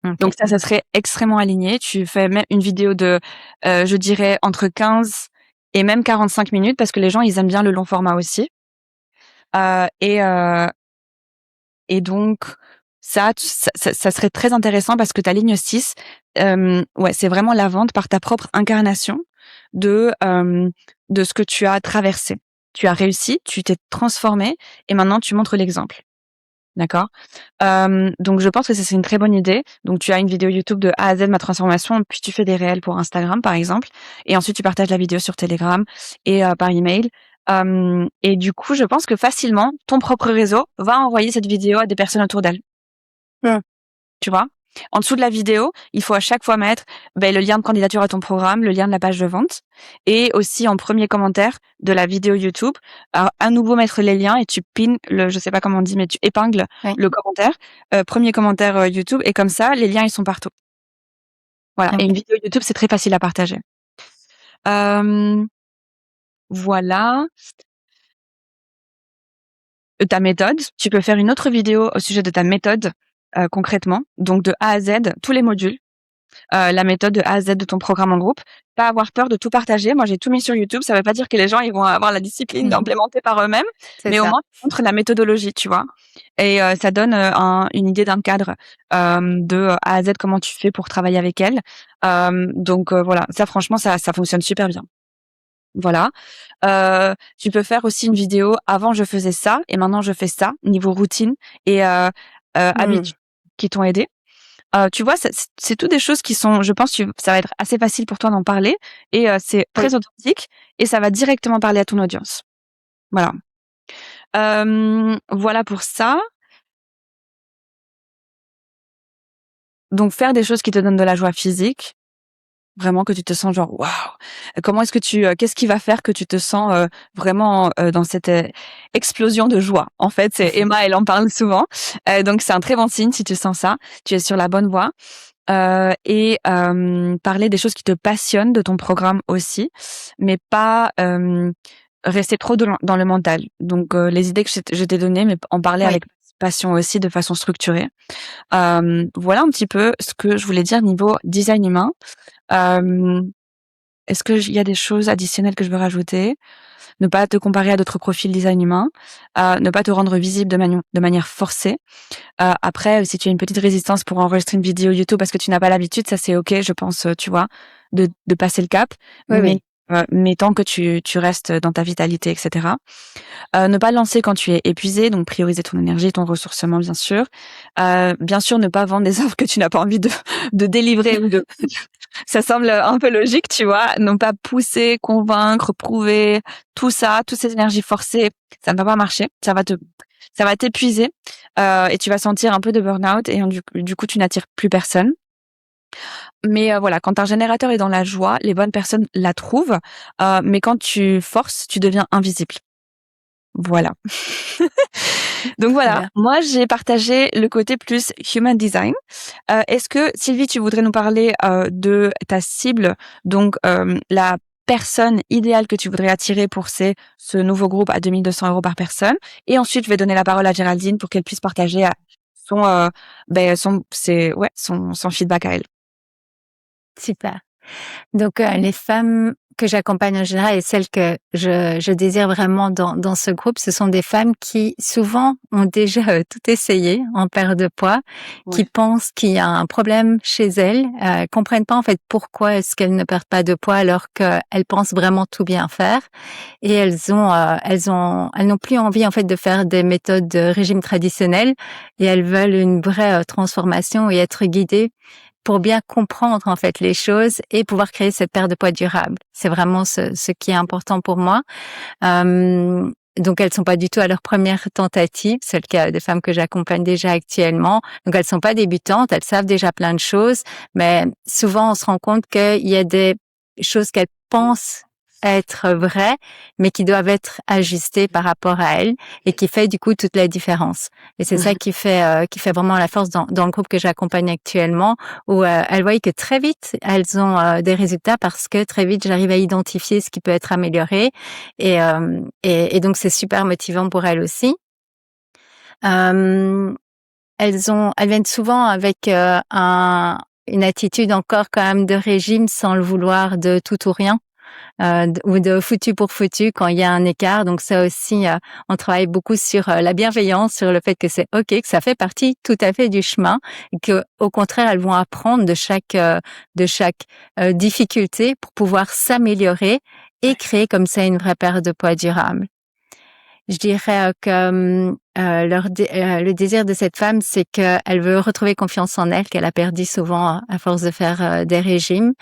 Ok. Donc ça serait extrêmement aligné. Tu fais même une vidéo de, je dirais, entre 15 et même 45 minutes, parce que les gens, ils aiment bien le long format aussi. Euh, et, euh, et donc, ça serait très intéressant parce que ta ligne 6, ouais, c'est vraiment la vente par ta propre incarnation de ce que tu as traversé. Tu as réussi, tu t'es transformé et maintenant tu montres l'exemple. D'accord. Donc je pense que c'est une très bonne idée. Donc tu as une vidéo YouTube de A à Z ma transformation, puis tu fais des réels pour Instagram par exemple, et ensuite tu partages la vidéo sur Telegram et par email. Et du coup, je pense que facilement ton propre réseau va envoyer cette vidéo à des personnes autour d'elle. Tu vois? En dessous de la vidéo, il faut à chaque fois mettre le lien de candidature à ton programme, le lien de la page de vente, et aussi en premier commentaire de la vidéo YouTube, à nouveau mettre les liens et tu pins je sais pas comment on dit, mais tu épingles Oui. le commentaire, premier commentaire YouTube, et comme ça, les liens ils sont partout. Voilà. Ok. Et une vidéo YouTube, c'est très facile à partager. Voilà. Ta méthode, tu peux faire une autre vidéo au sujet de ta méthode, concrètement, donc de A à Z, tous les modules. La méthode de A à Z de ton programme en groupe. Pas avoir peur de tout partager. Moi, j'ai tout mis sur YouTube. Ça veut pas dire que les gens ils vont avoir la discipline d'implémenter par eux-mêmes, C'est mais au ça. moins tu montres la méthodologie, tu vois. Et ça donne une idée d'un cadre de A à Z comment tu fais pour travailler avec elle. Donc voilà, ça franchement ça fonctionne super bien. Voilà. Tu peux faire aussi une vidéo avant je faisais ça et maintenant je fais ça niveau routine et habitudes qui t'ont aidé. Tu vois, c'est tout des choses qui sont, je pense, ça va être assez facile pour toi d'en parler et c'est Oui. très authentique et ça va directement parler à ton audience. Voilà. Voilà pour ça. Donc faire des choses qui te donnent de la joie physique, vraiment que tu te sens genre waouh. Comment est-ce que qu'est-ce qui va faire que tu te sens vraiment dans cette explosion de joie? En fait, c'est Emma, elle en parle souvent. Donc c'est un très bon signe si tu sens ça. Tu es sur la bonne voie. Et parler des choses qui te passionnent de ton programme aussi, mais pas rester trop dans le mental. Donc les idées que je t'ai données, mais en parler Oui. avec passion aussi, de façon structurée. Voilà un petit peu ce que je voulais dire niveau design humain. Est-ce qu'il y a des choses additionnelles que je veux rajouter? Ne pas te comparer à d'autres profils design humain, ne pas te rendre visible de manière forcée. Après, si tu as une petite résistance pour enregistrer une vidéo YouTube parce que tu n'as pas l'habitude, ça c'est OK, je pense, tu vois, de passer le cap. Oui, oui. Mais tant que tu restes dans ta vitalité, et cetera. Ne pas lancer quand tu es épuisé, donc prioriser ton énergie, ton ressourcement, bien sûr. Bien sûr, ne pas vendre des offres que tu n'as pas envie de délivrer ou de. Ça semble un peu logique, tu vois. Ne pas pousser, convaincre, prouver, tout ça, toutes ces énergies forcées, ça ne va pas marcher. Ça va t'épuiser et tu vas sentir un peu de burn-out et du coup, tu n'attires plus personne. Mais voilà, quand un générateur est dans la joie, les bonnes personnes la trouvent. Mais quand tu forces, tu deviens invisible. Voilà. Donc voilà, Bien. moi j'ai partagé le côté plus human design. Est-ce que Sylvie, tu voudrais nous parler de ta cible, donc la personne idéale que tu voudrais attirer pour ce nouveau groupe à 2200 € par personne, et ensuite je vais donner la parole à Géraldine pour qu'elle puisse partager son feedback à elle. Super. Donc, les femmes que j'accompagne en général et celles que je désire vraiment dans ce groupe, ce sont des femmes qui souvent ont déjà tout essayé en perte de poids, qui Ouais. pensent qu'il y a un problème chez elles, comprennent pas en fait pourquoi est-ce qu'elles ne perdent pas de poids alors qu'elles pensent vraiment tout bien faire, et elles n'ont plus envie en fait de faire des méthodes de régime traditionnel, et elles veulent une vraie transformation et être guidées pour bien comprendre en fait les choses et pouvoir créer cette perte de poids durable. C'est vraiment ce qui est important pour moi. Donc elles sont pas du tout à leur première tentative, c'est le cas des femmes que j'accompagne déjà actuellement. Donc elles sont pas débutantes, elles savent déjà plein de choses, mais souvent on se rend compte qu'il y a des choses qu'elles pensent être vraies, mais qui doivent être ajustées par rapport à elles et qui fait du coup toute la différence. Et c'est ça qui fait vraiment la force dans le groupe que j'accompagne actuellement, où elles voient que très vite elles ont des résultats parce que très vite j'arrive à identifier ce qui peut être amélioré et donc c'est super motivant pour elles aussi. Euh, elles viennent souvent avec une attitude encore quand même de régime sans le vouloir, de tout ou rien, ou de foutu pour foutu quand il y a un écart. Donc ça aussi, on travaille beaucoup sur la bienveillance, sur le fait que c'est ok, que ça fait partie tout à fait du chemin, et que au contraire elles vont apprendre de chaque difficulté pour pouvoir s'améliorer et créer comme ça une vraie perte de poids durable. Je dirais que le désir de cette femme, c'est qu'elle veut retrouver confiance en elle, qu'elle a perdu souvent à force de faire des régimes.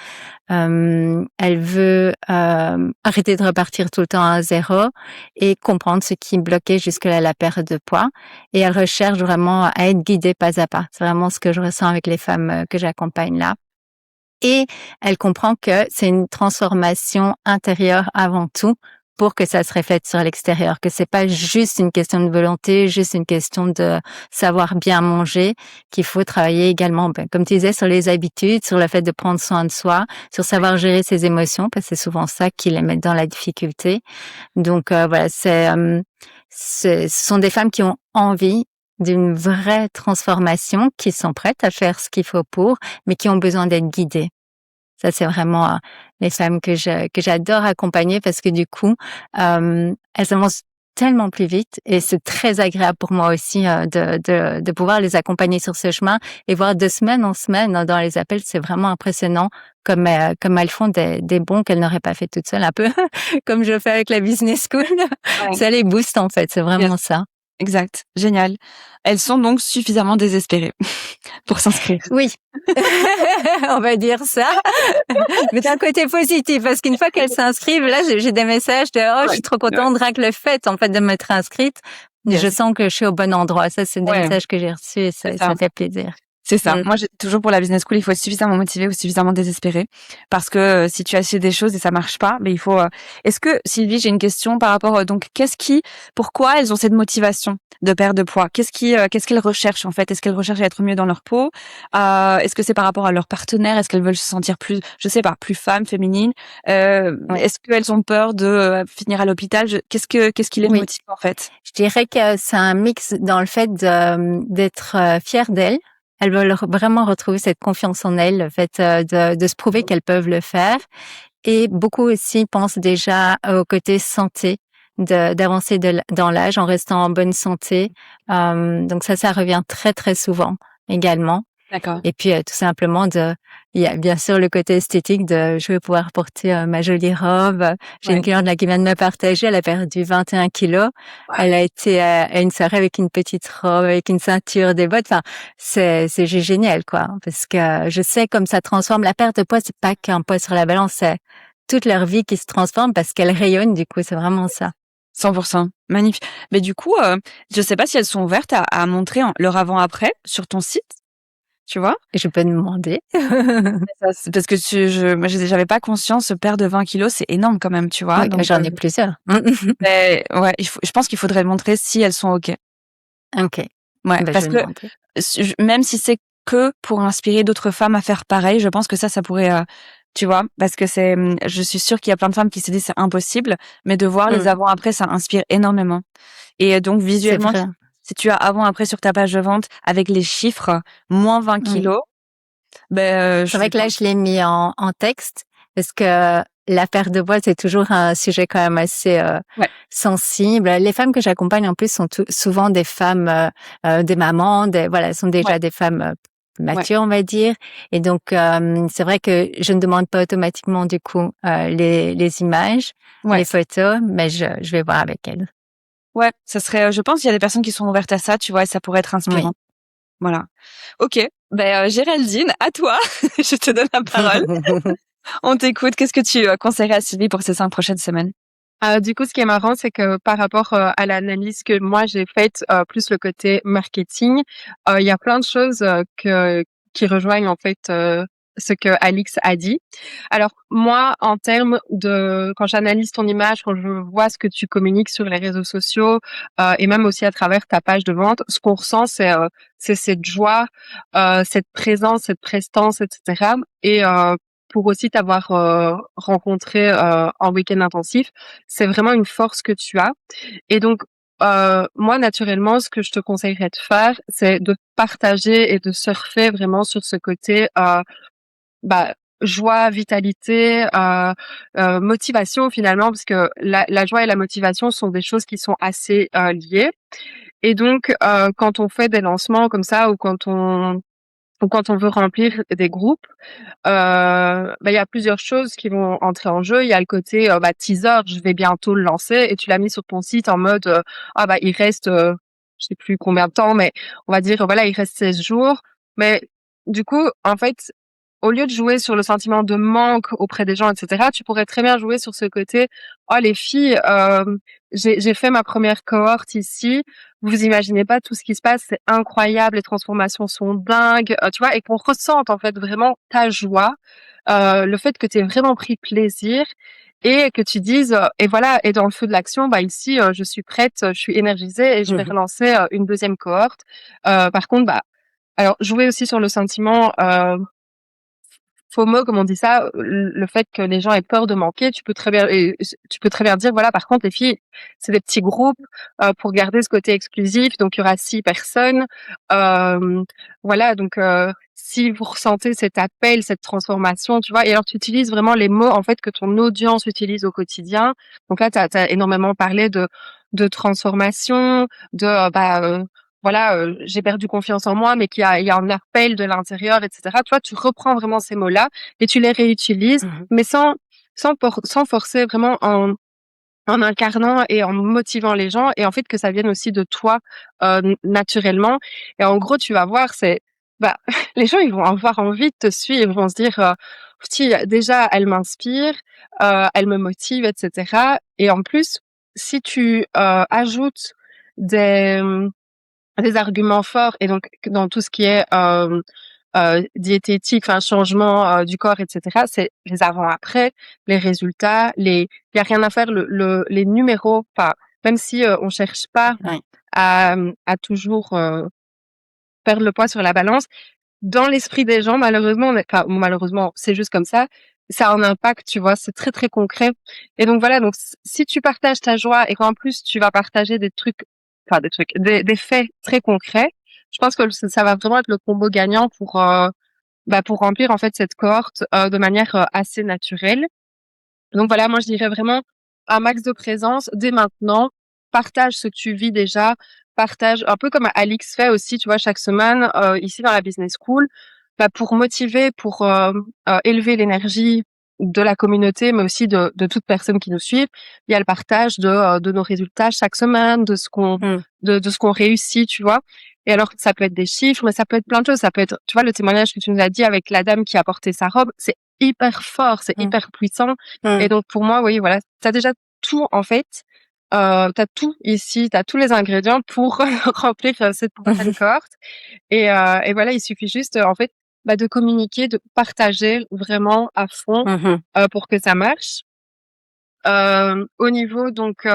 Elle veut arrêter de repartir tout le temps à zéro et comprendre ce qui bloquait jusque-là la perte de poids. Et elle recherche vraiment à être guidée pas à pas. C'est vraiment ce que je ressens avec les femmes que j'accompagne là. Et elle comprend que c'est une transformation intérieure avant tout pour que ça se reflète sur l'extérieur, que c'est pas juste une question de volonté, juste une question de savoir bien manger, qu'il faut travailler également, comme tu disais, sur les habitudes, sur le fait de prendre soin de soi, sur savoir gérer ses émotions, parce que c'est souvent ça qui les met dans la difficulté. Donc voilà, ce sont des femmes qui ont envie d'une vraie transformation, qui sont prêtes à faire ce qu'il faut pour, mais qui ont besoin d'être guidées. Ça, c'est vraiment les femmes que j'adore accompagner parce que du coup, elles avancent tellement plus vite et c'est très agréable pour moi aussi de pouvoir les accompagner sur ce chemin et voir de semaine en semaine dans les appels, c'est vraiment impressionnant comme elles font des bons qu'elles n'auraient pas fait toutes seules, un peu comme je fais avec la business school. Ouais. Ça les booste en fait, c'est vraiment ça. Exact, génial. Elles sont donc suffisamment désespérées pour s'inscrire. Oui, on va dire ça. Mais d'un côté positif, parce qu'une fois qu'elles s'inscrivent, là, j'ai des messages de « Oh, je suis trop contente, rien que le fait, en fait, de m'être inscrite. Je sens que je suis au bon endroit. » Ça, c'est des messages que j'ai reçus et ça fait plaisir. C'est ça. Moi, j'ai toujours pour la business school, il faut être suffisamment motivé ou suffisamment désespéré. Parce que si tu as essayé des choses et ça marche pas, mais il faut... Est-ce que, Sylvie, j'ai une question par rapport... donc, pourquoi elles ont cette motivation de perdre de poids? Qu'est-ce qu'elles recherchent, en fait? Est-ce qu'elles recherchent à être mieux dans leur peau? Est-ce que c'est par rapport à leur partenaire? Est-ce qu'elles veulent se sentir plus, je sais pas, plus femme, féminine? Est-ce qu'elles ont peur de finir à l'hôpital? Qu'est-ce qui les motive, en fait? Je dirais que c'est un mix dans le fait d'être fière d'elles. Elles veulent vraiment retrouver cette confiance en elles, le fait de se prouver qu'elles peuvent le faire. Et beaucoup aussi pensent déjà au côté santé, d'avancer dans l'âge en restant en bonne santé. Donc ça revient très très souvent également. D'accord. Et puis tout simplement il y a bien sûr le côté esthétique de je vais pouvoir porter ma jolie robe. J'ai une cliente là qui vient de me partager, elle a perdu 21 kilos. Ouais. Elle a été à une soirée avec une petite robe, avec une ceinture, des bottes. Enfin, c'est juste génial quoi, parce que je sais comme ça transforme. La perte de poids, c'est pas qu'un poids sur la balance, c'est toute leur vie qui se transforme parce qu'elles rayonnent. Du coup, c'est vraiment ça. 100%. Magnifique. Mais du coup, je sais pas si elles sont ouvertes à montrer leur avant-après sur ton site. Tu vois? Et je peux demander. Parce que j'avais pas conscience, perdre 20 kilos, c'est énorme quand même, tu vois? Ouais, donc, j'en ai plusieurs. Ouais, je pense qu'il faudrait montrer si elles sont OK. OK. Ouais, parce que même si c'est que pour inspirer d'autres femmes à faire pareil, je pense que ça pourrait, tu vois? Parce que je suis sûre qu'il y a plein de femmes qui se disent c'est impossible, mais de voir les avant-après, ça inspire énormément. Et donc visuellement, si tu as avant-après sur ta page de vente avec les chiffres, moins 20 kilos, c'est vrai que là, je l'ai mis en texte parce que la perte de poids, c'est toujours un sujet quand même assez sensible. Les femmes que j'accompagne en plus sont souvent des femmes, des mamans, sont déjà des femmes matures, on va dire. Et donc, c'est vrai que je ne demande pas automatiquement du coup les images, les photos, mais je vais voir avec elles. Ouais, ça serait, je pense qu'il y a des personnes qui sont ouvertes à ça, tu vois, et ça pourrait être inspirant. Oui. Voilà. Ok. Géraldine, à toi. Je te donne la parole. On t'écoute. Qu'est-ce que tu conseillerais à Sylvie pour ces 5 prochaines semaines? Du coup, ce qui est marrant, c'est que par rapport à l'analyse que moi j'ai faite, plus le côté marketing, il y a plein de choses qui rejoignent en fait ce que Alix a dit. Alors moi, en termes de quand j'analyse ton image, quand je vois ce que tu communiques sur les réseaux sociaux et même aussi à travers ta page de vente, ce qu'on ressent, c'est cette joie, cette présence, cette prestance, etc. Et pour aussi t'avoir rencontré en week-end intensif, c'est vraiment une force que tu as. Et donc moi, naturellement, ce que je te conseillerais de faire, c'est de partager et de surfer vraiment sur ce côté bah, joie, vitalité, motivation finalement, parce que la joie et la motivation sont des choses qui sont assez liées. Et donc, quand on fait des lancements comme ça ou quand on veut remplir des groupes, il y a plusieurs choses qui vont entrer en jeu. Il y a le côté teaser, je vais bientôt le lancer, et tu l'as mis sur ton site en mode il reste je sais plus combien de temps, mais on va dire voilà, il reste 16 jours. Mais du coup, en fait, au lieu de jouer sur le sentiment de manque auprès des gens, etc., tu pourrais très bien jouer sur ce côté oh les filles, j'ai fait ma première cohorte ici. Vous imaginez pas tout ce qui se passe, c'est incroyable, les transformations sont dingues, tu vois, et qu'on ressente en fait vraiment ta joie, le fait que tu aies vraiment pris plaisir et que tu dises et voilà, et dans le feu de l'action, ici je suis prête, je suis énergisée et je vais relancer une deuxième cohorte. Par contre, alors jouer aussi sur le sentiment FOMO, comme on dit ça, le fait que les gens aient peur de manquer, tu peux très bien dire, voilà, par contre, les filles, c'est des petits groupes pour garder ce côté exclusif. Donc, il y aura 6 personnes. Voilà, donc si vous ressentez cet appel, cette transformation, tu vois, et alors tu utilises vraiment les mots en fait que ton audience utilise au quotidien. Donc là, t'as énormément parlé de transformation, voilà, j'ai perdu confiance en moi, mais il y a un appel de l'intérieur, etc. Toi, tu reprends vraiment ces mots-là et tu les réutilises, mais sans forcer, vraiment en incarnant et en motivant les gens, et en fait que ça vienne aussi de toi naturellement. Et en gros, tu vas voir, les gens, ils vont avoir envie de te suivre, ils vont se dire si déjà elle m'inspire, elle me motive, etc. Et en plus, si tu ajoutes des arguments forts, et donc dans tout ce qui est diététique, enfin changement du corps, etc. C'est les avant-après, les résultats, il y a rien à faire, les numéros. Enfin, même si on cherche pas à toujours perdre le poids sur la balance, dans l'esprit des gens, malheureusement, c'est juste comme ça. Ça a un impact, tu vois, c'est très très concret. Et donc voilà, donc si tu partages ta joie et qu'en plus tu vas partager des faits très concrets, je pense que ça va vraiment être le combo gagnant pour remplir en fait cette cohorte de manière assez naturelle. Donc voilà, moi je dirais vraiment un max de présence dès maintenant. Partage ce que tu vis déjà, partage un peu comme Alix fait aussi, tu vois, chaque semaine ici dans la business school, pour motiver, pour élever l'énergie de la communauté, mais aussi de toute personne qui nous suit. Il y a le partage de nos résultats chaque semaine, de ce qu'on de ce qu'on réussit, tu vois. Et alors ça peut être des chiffres, mais ça peut être plein de choses. Ça peut être, tu vois, le témoignage que tu nous as dit avec la dame qui a porté sa robe, c'est hyper fort, c'est hyper puissant. Et donc pour moi, oui, voilà, t'as déjà tout en fait. T'as tout ici, t'as tous les ingrédients pour remplir cette prochaine cohorte. Et voilà, il suffit juste en fait de communiquer, de partager vraiment à fond pour que ça marche. Au niveau donc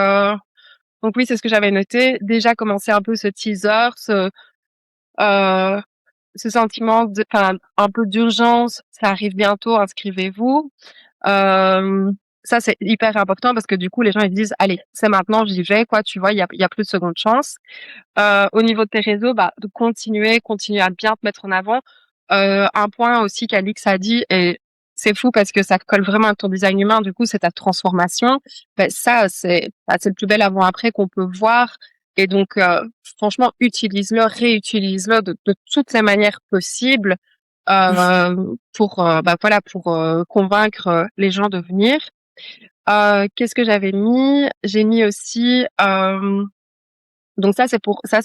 oui, c'est ce que j'avais noté. Déjà commencer un peu ce teaser, euh, ce sentiment un peu d'urgence. Ça arrive bientôt, inscrivez-vous. Ça c'est hyper important parce que du coup les gens ils disent allez, c'est maintenant, j'y vais, quoi, tu vois, il y a plus de seconde chance. Au niveau de tes réseaux, de continuer à bien te mettre en avant. Un point aussi qu'Alix a dit, et c'est fou parce que ça colle vraiment à ton design humain, du coup, c'est ta transformation. Ça, c'est le plus bel avant-après qu'on peut voir. Et donc, franchement, utilise-le, réutilise-le de toutes les manières possibles pour convaincre les gens de venir. Qu'est-ce que j'avais mis? J'ai mis aussi donc ça c'est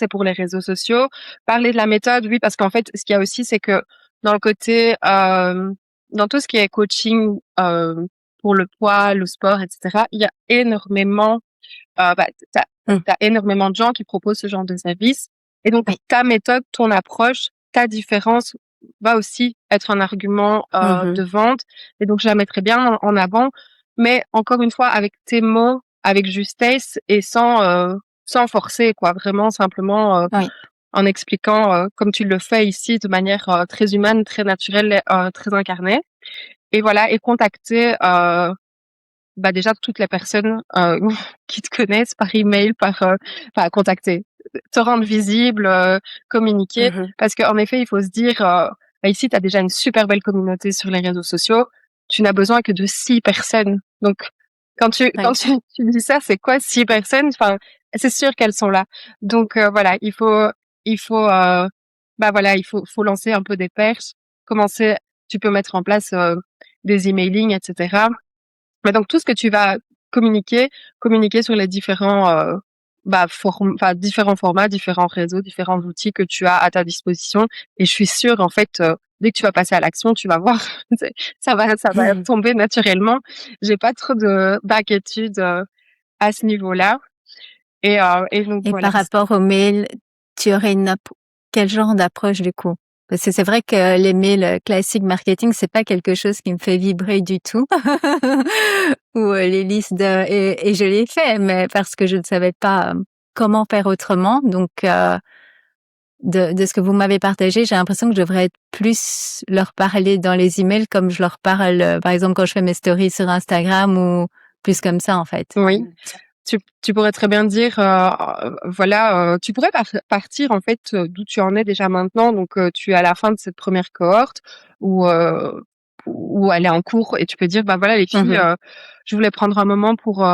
pour les réseaux sociaux. Parler de la méthode, oui, parce qu'en fait, ce qu'il y a aussi, c'est que dans le côté, dans tout ce qui est coaching pour le poids, le sport, etc., il y a énormément, t'as énormément de gens qui proposent ce genre de service. Et donc ta méthode, ton approche, ta différence va aussi être un argument Mhm. de vente. Et donc, je la mettrai bien en avant, mais encore une fois, avec tes mots, avec justesse et sans forcer, quoi. Vraiment, simplement Oui. en expliquant, comme tu le fais ici, de manière très humaine, très naturelle, très incarnée. Et voilà, et contacter déjà toutes les personnes qui te connaissent par email, enfin contacter, te rendre visible, communiquer, Mhm. parce qu'en effet, il faut se dire, ici, tu as déjà une super belle communauté sur les réseaux sociaux, tu n'as besoin que de 6 personnes. Donc, quand tu quand Oui. tu dis ça, c'est quoi 6 personnes? Enfin, c'est sûr qu'elles sont là. Donc voilà, il faut lancer un peu des perches, commencer, tu peux mettre en place des emailing, etc. Mais donc tout ce que tu vas communiquer sur les différents différents formats, différents réseaux, différents outils que tu as à ta disposition. Et je suis sûre, en fait, dès que tu vas passer à l'action, tu vas voir, ça va tomber naturellement. J'ai pas trop d'inquiétude à ce niveau-là. Et donc Et voilà. par rapport au mail, tu aurais quel genre d'approche du coup? Parce que c'est vrai que les mails classiques marketing, c'est pas quelque chose qui me fait vibrer du tout. Ou les listes et je l'ai fait, mais parce que je ne savais pas comment faire autrement. Donc, de ce que vous m'avez partagé, j'ai l'impression que je devrais plus leur parler dans les emails comme je leur parle, par exemple, quand je fais mes stories sur Instagram ou plus comme ça, en fait. Oui. Tu pourrais très bien dire, voilà, tu pourrais partir en fait d'où tu en es déjà maintenant. Donc, tu es à la fin de cette première cohorte où, où elle est en cours et tu peux dire, bah voilà les filles, Mhm. je voulais prendre un moment pour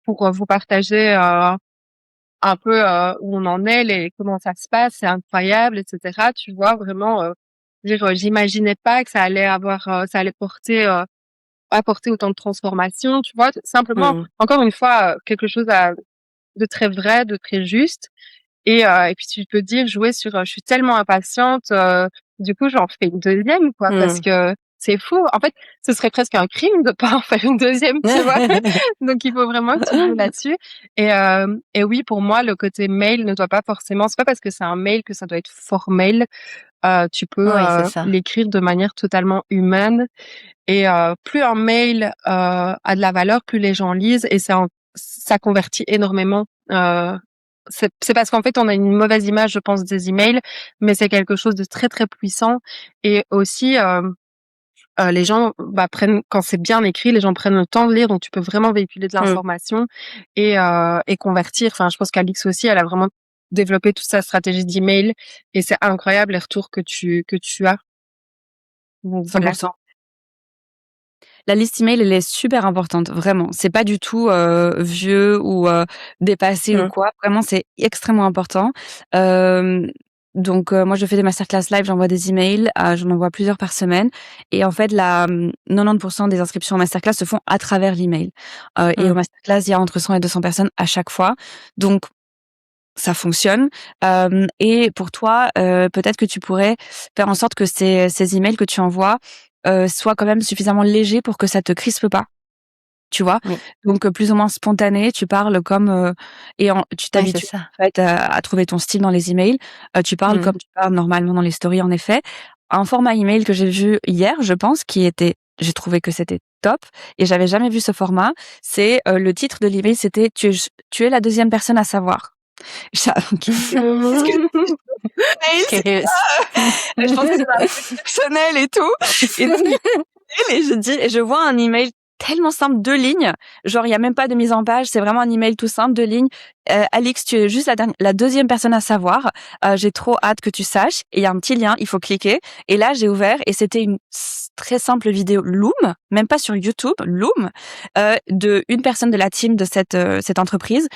vous partager un peu où on en est, comment ça se passe, c'est incroyable, etc. Tu vois vraiment, dire, j'imaginais pas que ça allait apporter autant de transformation, tu vois. Simplement, Mhm. encore une fois, quelque chose de très vrai, de très juste. Et puis tu peux dire, jouer sur, je suis tellement impatiente, du coup j'en fais une deuxième, quoi, parce Mhm. que c'est fou. En fait, ce serait presque un crime de pas en faire une deuxième, tu vois. Donc il faut vraiment que tu joues là-dessus. Et oui, pour moi, le côté mail ne doit pas forcément, c'est pas parce que c'est un mail que ça doit être formel. Tu peux Oui, c'est ça. l'écrire de manière totalement humaine. Et plus un mail a de la valeur, plus les gens lisent et ça convertit énormément. C'est parce qu'en fait, on a une mauvaise image, je pense, des emails, mais c'est quelque chose de très, très puissant. Et aussi, les gens prennent, quand c'est bien écrit, les gens prennent le temps de lire, donc tu peux vraiment véhiculer de Mhm. l'information et convertir. Enfin, je pense qu'Alix aussi, elle a vraiment développé toute sa stratégie d'email et c'est incroyable les retours que tu as. Donc voilà. 100%. La liste email, elle est super importante, vraiment. C'est pas du tout vieux ou dépassé ou Mhm. quoi. Vraiment, c'est extrêmement important. Donc moi, je fais des masterclass live, j'envoie des emails, j'en envoie plusieurs par semaine. Et en fait, 90% des inscriptions en masterclass se font à travers l'email. Et au Mhm. masterclass, il y a entre 100 et 200 personnes à chaque fois. Donc ça fonctionne. Et pour toi, peut-être que tu pourrais faire en sorte que ces emails que tu envoies soient quand même suffisamment légers pour que ça te crispe pas, tu vois? Oui, Donc plus ou moins spontané, tu parles comme, tu oui, c'est t'habitues ça. en fait à trouver ton style dans les emails. Tu parles Mhm. comme tu parles normalement dans les stories, en effet. Un format email que j'ai vu hier, je pense, j'ai trouvé que c'était top et j'avais jamais vu ce format. C'est, le titre de l'email, c'était: «Tu es la deuxième personne à savoir». OK, qu'est-ce que mail, c'est Curieuse. je pensais que c'était un truc personnel et tout et donc et je dis et je vois un email tellement simple, 2 lignes, genre il y a même pas de mise en page, c'est vraiment un email tout simple, 2 lignes. «Alix, tu es juste la 2e personne à savoir. J'ai trop hâte que tu saches» et il y a un petit lien, il faut cliquer et là, j'ai ouvert et c'était une très simple vidéo Loom, même pas sur YouTube, Loom, de une personne de la team de cette entreprise,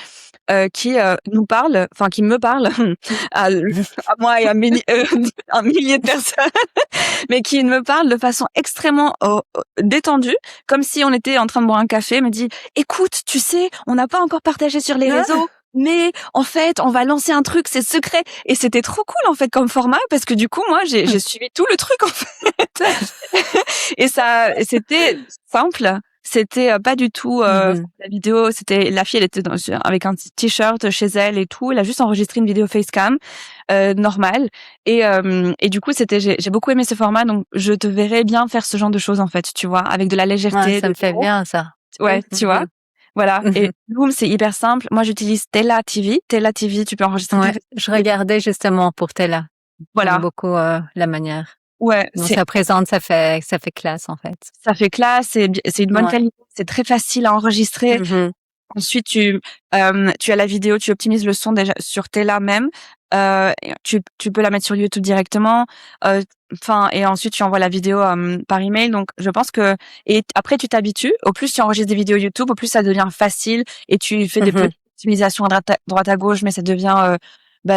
qui, nous parle, enfin qui me parle à à moi et un millier de personnes, mais qui me parle de façon extrêmement détendue, comme si on était en train de boire un café, me dit: «Écoute, tu sais, on n'a pas encore partagé sur les réseaux, mais en fait, on va lancer un truc, c'est secret». Et c'était trop cool en fait comme format parce que du coup, moi, j'ai suivi tout le truc en fait. Et c'était simple, C'était pas du tout Mhm. la vidéo. C'était la fille, elle était avec un petit t-shirt chez elle et tout. Elle a juste enregistré une vidéo facecam normale et du coup j'ai beaucoup aimé ce format. Donc je te verrais bien faire ce genre de choses en fait, tu vois, avec de la Ouais, légèreté, ça de me fait l'humour. bien ça. Ouais, tu vois. Mhm. Voilà. Et Mhm. Loom, c'est hyper simple. Moi, j'utilise Tela TV. Tela TV, tu peux enregistrer très Ouais, facilement. je regardais justement pour Tella. J'aime Voilà. beaucoup la manière Ouais, dont ça présente, ça fait classe en fait. ça fait classe, c'est une bonne Ouais. qualité, c'est très facile à enregistrer. Mhm. Ensuite, tu as la vidéo, tu optimises le son déjà sur Tela même. Et tu peux la mettre sur YouTube directement. Enfin, et ensuite tu envoies la vidéo par email. Donc, je pense que et après tu t'habitues. Au plus tu enregistres des vidéos YouTube, au plus ça devient facile et tu fais des Mhm. petites optimisations à droite à gauche, mais ça devient,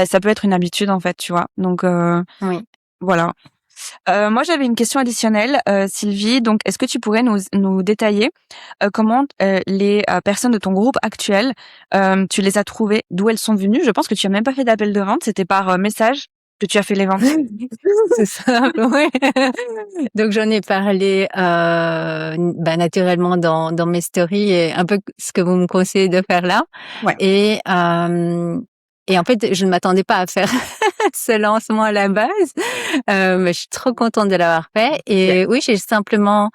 ça peut être une habitude en fait, tu vois. Donc Oui. voilà. Moi, j'avais une question additionnelle, Sylvie. Donc, est-ce que tu pourrais nous détailler comment les personnes de ton groupe actuel, tu les as trouvées, d'où elles sont venues? Je pense que tu as même pas fait d'appel de vente, c'était par message que tu as fait les ventes. C'est ça, ouais. Donc j'en ai parlé naturellement dans mes stories et un peu ce que vous me conseillez de faire là. Ouais. Et et en fait, je ne m'attendais pas à faire ce lancement à la base, mais je suis trop contente de l'avoir fait. Yeah. Et oui, j'ai simplement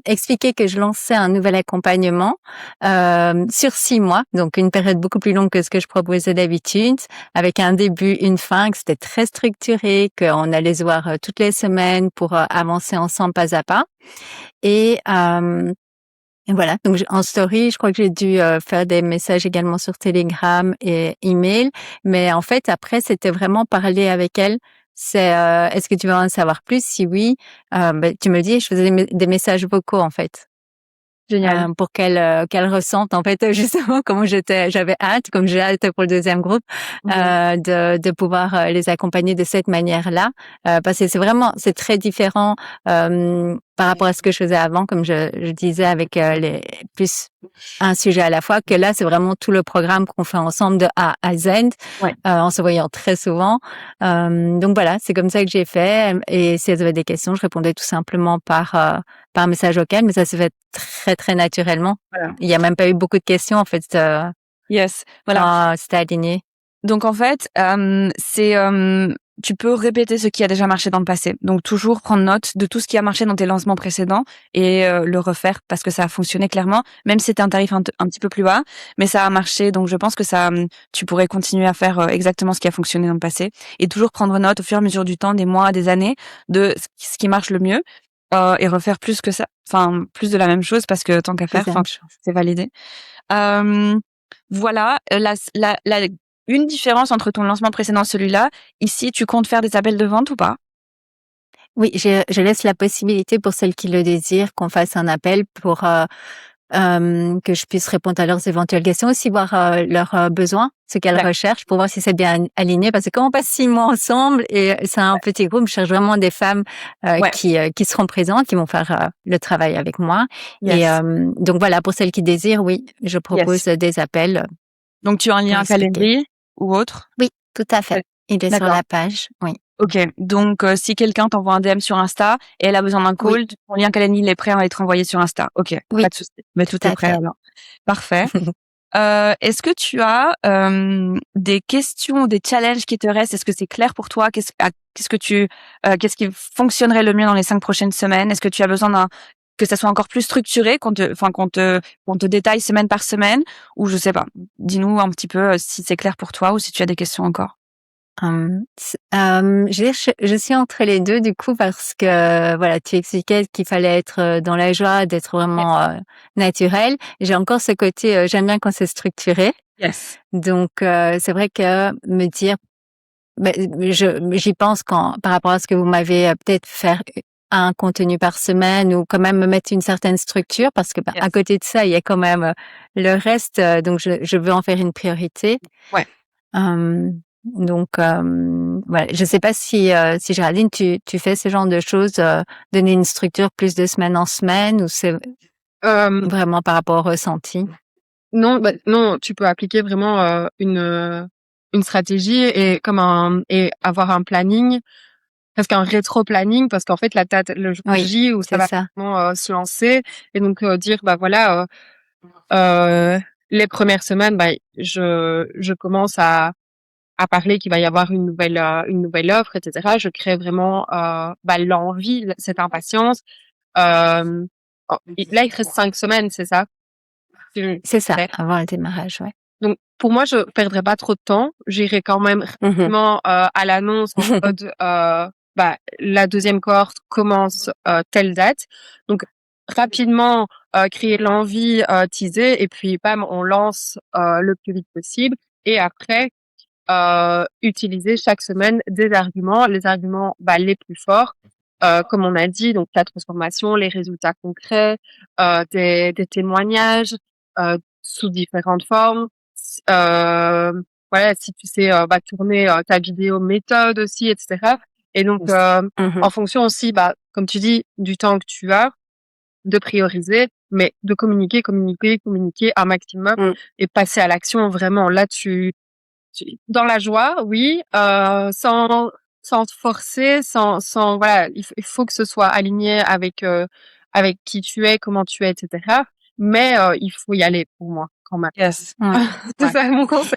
expliqué que je lançais un nouvel accompagnement sur 6 mois, donc une période beaucoup plus longue que ce que je proposais d'habitude, avec un début, une fin, que c'était très structuré, qu'on allait se voir toutes les semaines pour avancer ensemble pas à pas. Et, et voilà, donc en story, je crois que j'ai dû faire des messages également sur Telegram et email, mais en fait après c'était vraiment parler avec elle. C'est est-ce que tu veux en savoir plus? Si oui, tu me le dis. Je faisais des messages vocaux en fait. Génial. Pour qu'elle ressente en fait justement comment j'avais hâte, comme j'ai hâte pour le deuxième groupe, Mmh. de pouvoir les accompagner de cette manière-là, parce que c'est très différent par rapport à ce que je faisais avant, comme je disais avec les plus un sujet à la fois, que là c'est vraiment tout le programme qu'on fait ensemble de A à Z, Ouais. en se voyant très souvent. Donc voilà, c'est comme ça que j'ai fait. Et si elles avaient des questions, je répondais tout simplement par message vocal, mais ça se fait très, très naturellement. Voilà. Il y a même pas eu beaucoup de questions, en fait, Yes. Voilà. quand c'était aligné. Donc en fait, tu peux répéter ce qui a déjà marché dans le passé. Donc toujours prendre note de tout ce qui a marché dans tes lancements précédents et le refaire parce que ça a fonctionné clairement, même si c'était un tarif un petit peu plus bas, mais ça a marché. Donc je pense que tu pourrais continuer à faire exactement ce qui a fonctionné dans le passé et toujours prendre note au fur et à mesure du temps, des mois, des années, de ce qui marche le mieux et refaire plus que ça, enfin plus de la même chose parce que tant qu'à faire, enfin Deuxième chose. c'est validé. Euh, voilà, une différence entre ton lancement précédent et celui-là, ici, tu comptes faire des appels de vente ou pas? Oui, je laisse la possibilité pour celles qui le désirent qu'on fasse un appel pour que je puisse répondre à leurs éventuelles questions, aussi voir leurs besoins, ce qu'elles D'accord. recherchent, pour voir si c'est bien aligné. Parce que quand on passe 6 mois ensemble et c'est un petit groupe, je cherche vraiment des femmes Ouais. qui seront présentes, qui vont faire le travail avec moi. Et Yes. donc voilà, pour celles qui désirent, oui, je propose Yes. des appels Donc tu as un pour lien expliquer. Calendly ou autre? Oui, tout à fait. Ouais. Il est sur D'accord. la page. Oui. OK. Donc si quelqu'un t'envoie un DM sur Insta et elle a besoin d'un Oui. call, ton lien Calendly, il est prêt à être envoyé sur Insta. OK, Oui, pas de souci. Mais tout tout est à prêt fait. alors. Parfait. Est-ce que tu as des questions, des challenges qui te restent? Est-ce que c'est clair pour toi? Qu'est-ce qui fonctionnerait le mieux dans les 5 prochaines semaines? Est-ce que tu as besoin que ça soit encore plus structuré, qu'on te détaille semaine par semaine? Ou je sais pas. Dis-nous un petit peu si c'est clair pour toi ou si tu as des questions encore. Je suis entre les 2 du coup parce que voilà, tu expliquais qu'il fallait être dans la joie, d'être vraiment Yes. naturel. J'ai encore ce côté, j'aime bien quand c'est structuré. Yes. Donc c'est vrai que me dire, j'y pense quand par rapport à ce que vous m'avez peut-être faire un contenu par semaine ou quand même me mettre une certaine structure parce que à Yes. côté de ça, il y a quand même le reste. Donc je veux en faire une priorité. Ouais. Donc voilà, je sais pas si Géraldine, tu fais ce genre de choses, donner une structure plus de semaine en semaine ou c'est Hem, vraiment par rapport au ressenti? non, non, tu peux appliquer vraiment, une stratégie et avoir un planning. presque un rétro-planning parce qu'en fait, là, tu le jour Oui, J où ça c'est va ça. vraiment, se lancer et donc dire: «Bah, voilà, heu, les premières semaines, bah, je commence à parler qu'il va y avoir une nouvelle offre et cetera». Je crée vraiment, bah, l'envie, cette impatience. Hem, et là, il te reste 5 semaines, c'est ça? Tu C'est ça, ouais. avant le démarrage, ouais. Donc pour moi, je perdrais pas trop de temps. J'irai quand même Mmh. rapidement, à l'annonce en mode, bah, la deuxième cohorte commence, telle date. Donc rapidement, créer l'envie, teaser et puis bam, on lance, le plus vite possible et après, utiliser chaque semaine des arguments, les arguments, bah, les plus forts, comme on a dit, donc la transformation, les résultats concrets, des témoignages, sous différentes formes. Voilà, si tu sais, bah, tourner, ta vidéo méthode aussi et cetera et donc Mmh. en fonction aussi, bah, comme tu dis, du temps que tu as, de prioriser, mais de communiquer, communiquer, communiquer un maximum Mmh. et passer à l'action vraiment. Là, dans la joie, oui, sans te forcer, sans voilà, il faut que ce soit aligné avec qui tu es, comment tu es, et cetera. Mais il faut y aller pour moi quand même. Yes. Ouais, C'est ouais. ça mon conseil.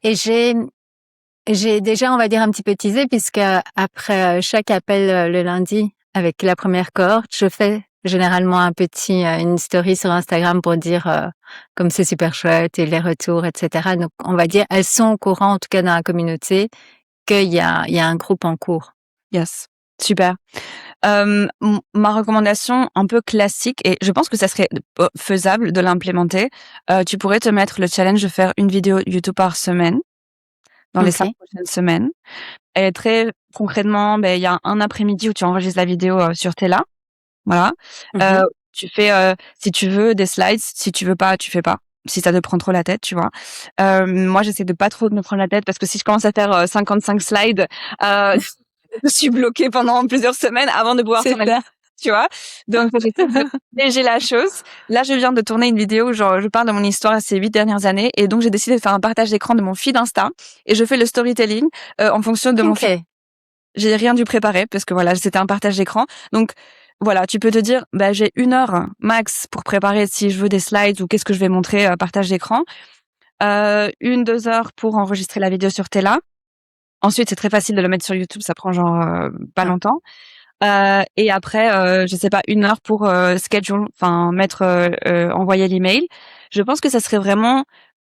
Et j'ai déjà, on va dire, un petit peu teasé puisque après chaque appel le lundi avec la première cohorte, je fais généralement une story sur Instagram pour dire comme c'est super chouette et les retours, etc. Donc, on va dire, elles sont au courant, en tout cas dans la communauté, qu'il y a un groupe en cours. Yes. Super. Ma recommandation un peu classique et je pense que ça serait faisable de l'implémenter, tu pourrais te mettre le challenge de faire une vidéo YouTube par semaine dans les 5 OK. prochaines semaines et très concrètement, il y a un après-midi où tu enregistres la vidéo, sur Tela, voilà. Mmh. Tu fais, si tu veux des slides, si tu veux pas, tu fais pas. Si ça te prend trop la tête, tu vois? Moi, j'essaie de pas trop me prendre la tête parce que si je commence à faire, 55 slides, heu, je suis bloquée pendant plusieurs semaines avant de pouvoir C'est tourner, ça. tu vois? Donc j'essaie de léger la chose. Là, je viens de tourner une vidéo où je parle de mon histoire ces 8 dernières années et donc j'ai décidé de faire un partage d'écran de mon feed Insta et je fais le storytelling, en fonction de mon feed. OK. J'ai rien dû préparer parce que voilà, c'était un partage d'écran. Donc voilà, tu peux te dire, bah, j'ai 1 heure max pour préparer si je veux des slides ou qu'est-ce que je vais montrer, partage d'écran. 1-2 heures pour enregistrer la vidéo sur Tela. Ensuite, c'est très facile de le mettre sur YouTube, ça prend genre, pas Ah, longtemps. Et après, je sais pas, 1 heure pour, schedule, enfin mettre, envoyer l'email. Je pense que ça serait vraiment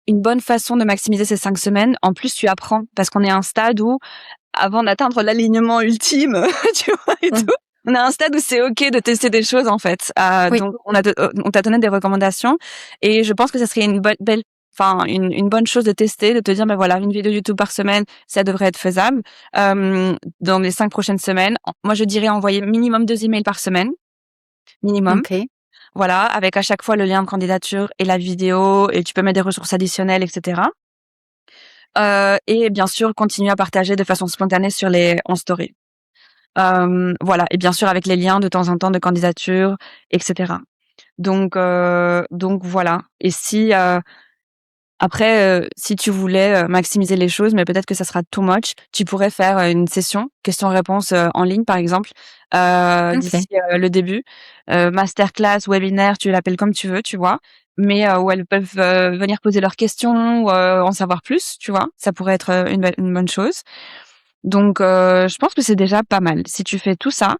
une bonne façon de maximiser ces 5 semaines. En plus, tu apprends parce qu'on est à un stade où avant d'atteindre l'alignement ultime, tu vois et mmh. tout, on a un stade où c'est OK de tester des choses en fait. Oui. Donc on t'a donné des recommandations et je pense que ça serait une une bonne chose de tester, de te dire: «Ben voilà, une vidéo YouTube par semaine, ça devrait être faisable». Dans les 5 prochaines semaines, moi je dirais envoyer minimum 2 emails par semaine, minimum. OK. Voilà, avec à chaque fois le lien de candidature et la vidéo et tu peux mettre des ressources additionnelles et cetera. Et bien sûr continuer à partager de façon spontanée en story. Voilà et bien sûr avec les liens de temps en temps de candidature et cetera. Donc voilà et si, après, si tu voulais, maximiser les choses, mais peut-être que ça sera too much, tu pourrais faire, une session questions-réponses, en ligne, par exemple, OK. d'ici, le début. Masterclass, webinaire, tu l'appelles comme tu veux, tu vois? Mais, où elles peuvent, venir poser leurs questions ou, en savoir plus, tu vois? Ça pourrait être, une bonne chose. Donc, je pense que c'est déjà pas mal. Si tu fais tout ça,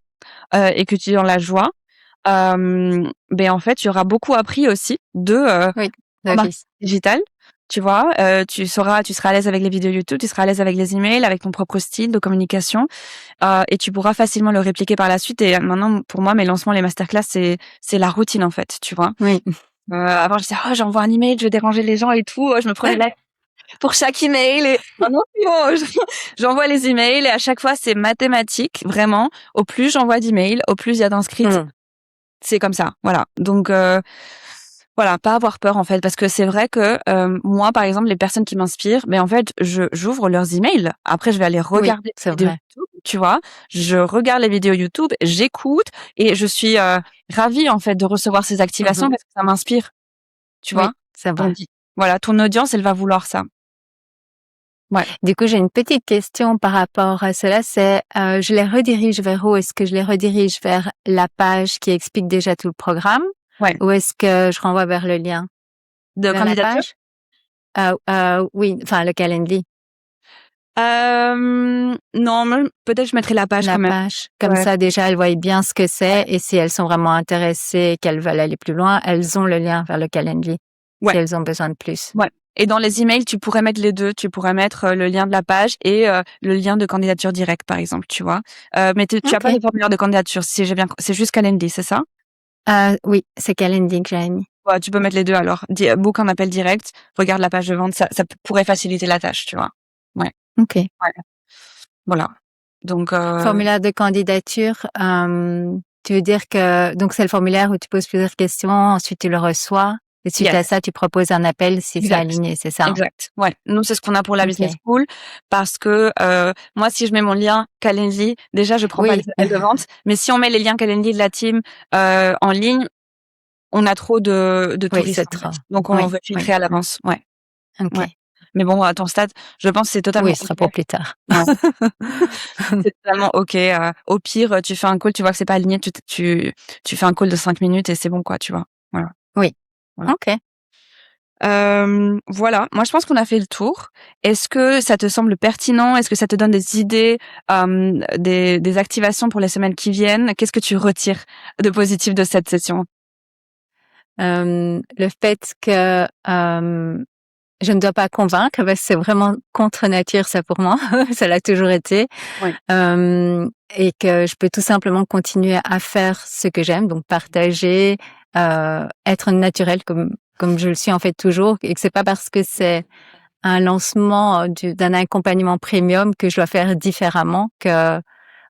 et que tu es dans la joie, en fait, tu auras beaucoup appris aussi Oui, en marketing d'office. digital, tu vois? Tu seras à l'aise avec les vidéos YouTube, tu seras à l'aise avec les emails, avec ton propre style de communication, et tu pourras facilement le répliquer par la suite et maintenant, pour moi, mes lancements, les masterclass, c'est la routine, en fait, tu vois? Oui. Avant, je disais: «Oh, j'envoie un email, je vais déranger les gens et tout», je me prenais la pour chaque email et maintenant, c'est bon, j'envoie les emails et à chaque fois, c'est mathématique, vraiment. Au plus j'envoie d'emails, au plus il y a d'inscrits. Mmh. C'est comme ça, voilà. Donc voilà, pas avoir peur en fait, parce que c'est vrai que moi, par exemple, les personnes qui m'inspirent, en fait, j'ouvre leurs emails. Après, je vais aller Oui, regarder c'est les vidéos vrai. YouTube, tu vois. Je regarde les vidéos YouTube, j'écoute et je suis ravie en fait de recevoir ces activations Mmh. parce que ça m'inspire, tu Oui, vois. c'est On vrai. dit, voilà, ton audience, elle va vouloir ça. Ouais. Du coup, j'ai une petite question par rapport à cela, c'est je les redirige vers où? Est-ce que je les redirige vers la page qui explique déjà tout le programme Ouais. ou est-ce que je renvoie vers le lien? De Vers la candidature? page? Oui, enfin le Calendly, Non, moi, peut-être je mettrai la page quand la même. page. Comme Ouais. ça, déjà, elles voient bien ce que c'est et si elles sont vraiment intéressées, qu'elles veulent aller plus loin, elles ont le lien vers le Calendly si Ouais. elles ont besoin de plus. Ouais. Et dans les emails, tu pourrais mettre les 2. Tu pourrais mettre, le lien de la page et le lien de candidature directe, par exemple, tu vois? Mais tu as pas OK. de formulaire de candidature, si j'ai bien c'est juste Calendly, c'est ça? Oui, c'est Calendly que j'avais mis. Ouais, tu peux mettre les 2 alors. Book un appel direct, regarde la page de vente, ça pourrait faciliter la tâche, tu vois? Ouais, OK. ouais, voilà. Donc Formulaire de candidature, tu veux dire que donc c'est le formulaire où tu poses plusieurs questions, ensuite tu le reçois et suite yes, à ça, tu proposes un appel si c'est exact. aligné, c'est ça? Exact. Ouais. Nous, c'est ce qu'on a pour la business OK. school parce que moi, si je mets mon lien Calendly, déjà, je prends pas les Oui, appels de vente. Mais si on met les liens Calendly de la team en ligne, on a trop de oui, touristes c'est en fait. trop. Donc, on Oui, veut oui. filtrer à l'avance. Ouais, ouais. OK. Mais bon, à ton stade, je pense que c'est totalement Oui, ce sera ok. pour plus tard. Ouais. C'est totalement ok. Au pire, tu fais un call, tu vois que c'est pas aligné, tu fais un call de 5 minutes et c'est bon, quoi, tu vois. Voilà. Oui. Voilà. OK. Voilà, moi je pense qu'on a fait le tour. Est-ce que ça te semble pertinent? Est-ce que ça te donne des idées, des activations pour les semaines qui viennent? Qu'est-ce que tu retires de positif de cette session? Le fait que, je ne dois pas convaincre parce que c'est vraiment contre nature ça pour moi, ça l'a toujours été, Ouais. et que je peux tout simplement continuer à faire ce que j'aime, donc partager, être naturelle comme je le suis en fait toujours et que c'est pas parce que c'est un lancement d'un accompagnement premium que je dois faire différemment que,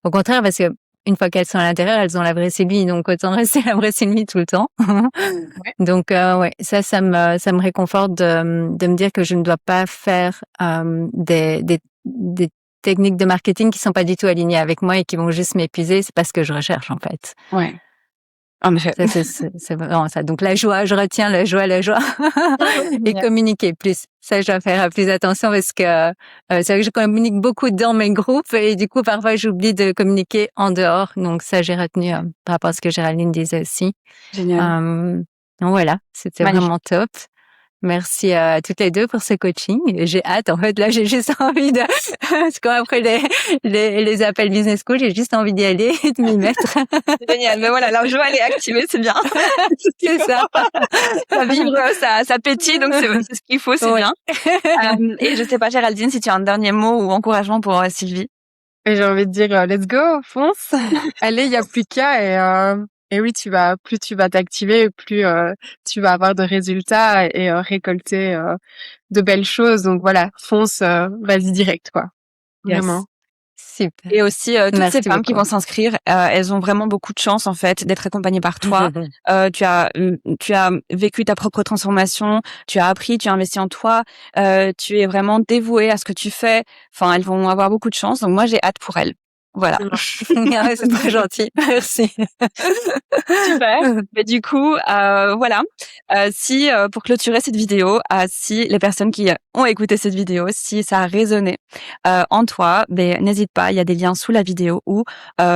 au contraire, parce que une fois qu'elles sont à l'intérieur, elles ont la vraie Sylvie, donc autant rester la vraie Sylvie tout le temps. Ouais. Donc ouais, ça me réconforte de me dire que je ne dois pas faire des techniques de marketing qui sont pas du tout alignées avec moi et qui vont juste m'épuiser. C'est pas ce que je recherche en fait. Ouais. En effet. Ça, c'est vraiment ça. Donc la joie, je retiens la joie et Génial. communiquer plus. Ça, je dois faire plus attention parce que c'est vrai que je communique beaucoup dans mes groupes et du coup, parfois, j'oublie de communiquer en dehors. Donc ça, j'ai retenu par rapport à ce que Géraldine disait aussi. Génial. Donc voilà, c'était Magnifique. vraiment top. Merci à toutes les deux pour ce coaching. J'ai hâte. En fait, là, j'ai juste envie de, parce qu'après les appels business school, j'ai juste envie d'y aller et de m'y mettre. C'est génial. Mais voilà, la joie elle est activée, c'est bien. C'est ce qu'il C'est faut. ça. Ça vibre, ça pétille, donc c'est ce qu'il faut, c'est Oui. bien. Et je sais pas, Géraldine, si tu as un dernier mot ou encouragement pour Sylvie? Et j'ai envie de dire, let's go, fonce. Allez, il y a plus qu'à et oui, plus tu vas t'activer, plus tu vas avoir de résultats et récolter de belles choses. Donc voilà, fonce, vas-y direct, quoi. Yes. Vraiment. Super. Et aussi, toutes ces Merci femmes qui beaucoup. vont s'inscrire, elles ont vraiment beaucoup de chance, en fait, d'être accompagnées par toi. Tu as vécu ta propre transformation, tu as appris, tu as investi en toi, tu es vraiment dévouée à ce que tu fais. Enfin, elles vont avoir beaucoup de chance, donc moi, j'ai hâte pour elles. Voilà. Ah, c'est très gentil. Merci. Super. Mais du coup, voilà. Si pour clôturer cette vidéo, si les personnes qui ont écouté cette vidéo, si ça a résonné en toi, ben n'hésite pas. Il y a des liens sous la vidéo où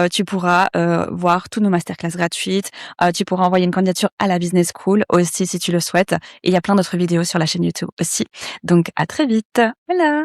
tu pourras voir tous nos masterclass gratuites. Tu pourras envoyer une candidature à la business school aussi si tu le souhaites. Et il y a plein d'autres vidéos sur la chaîne YouTube aussi. Donc à très vite. Voilà.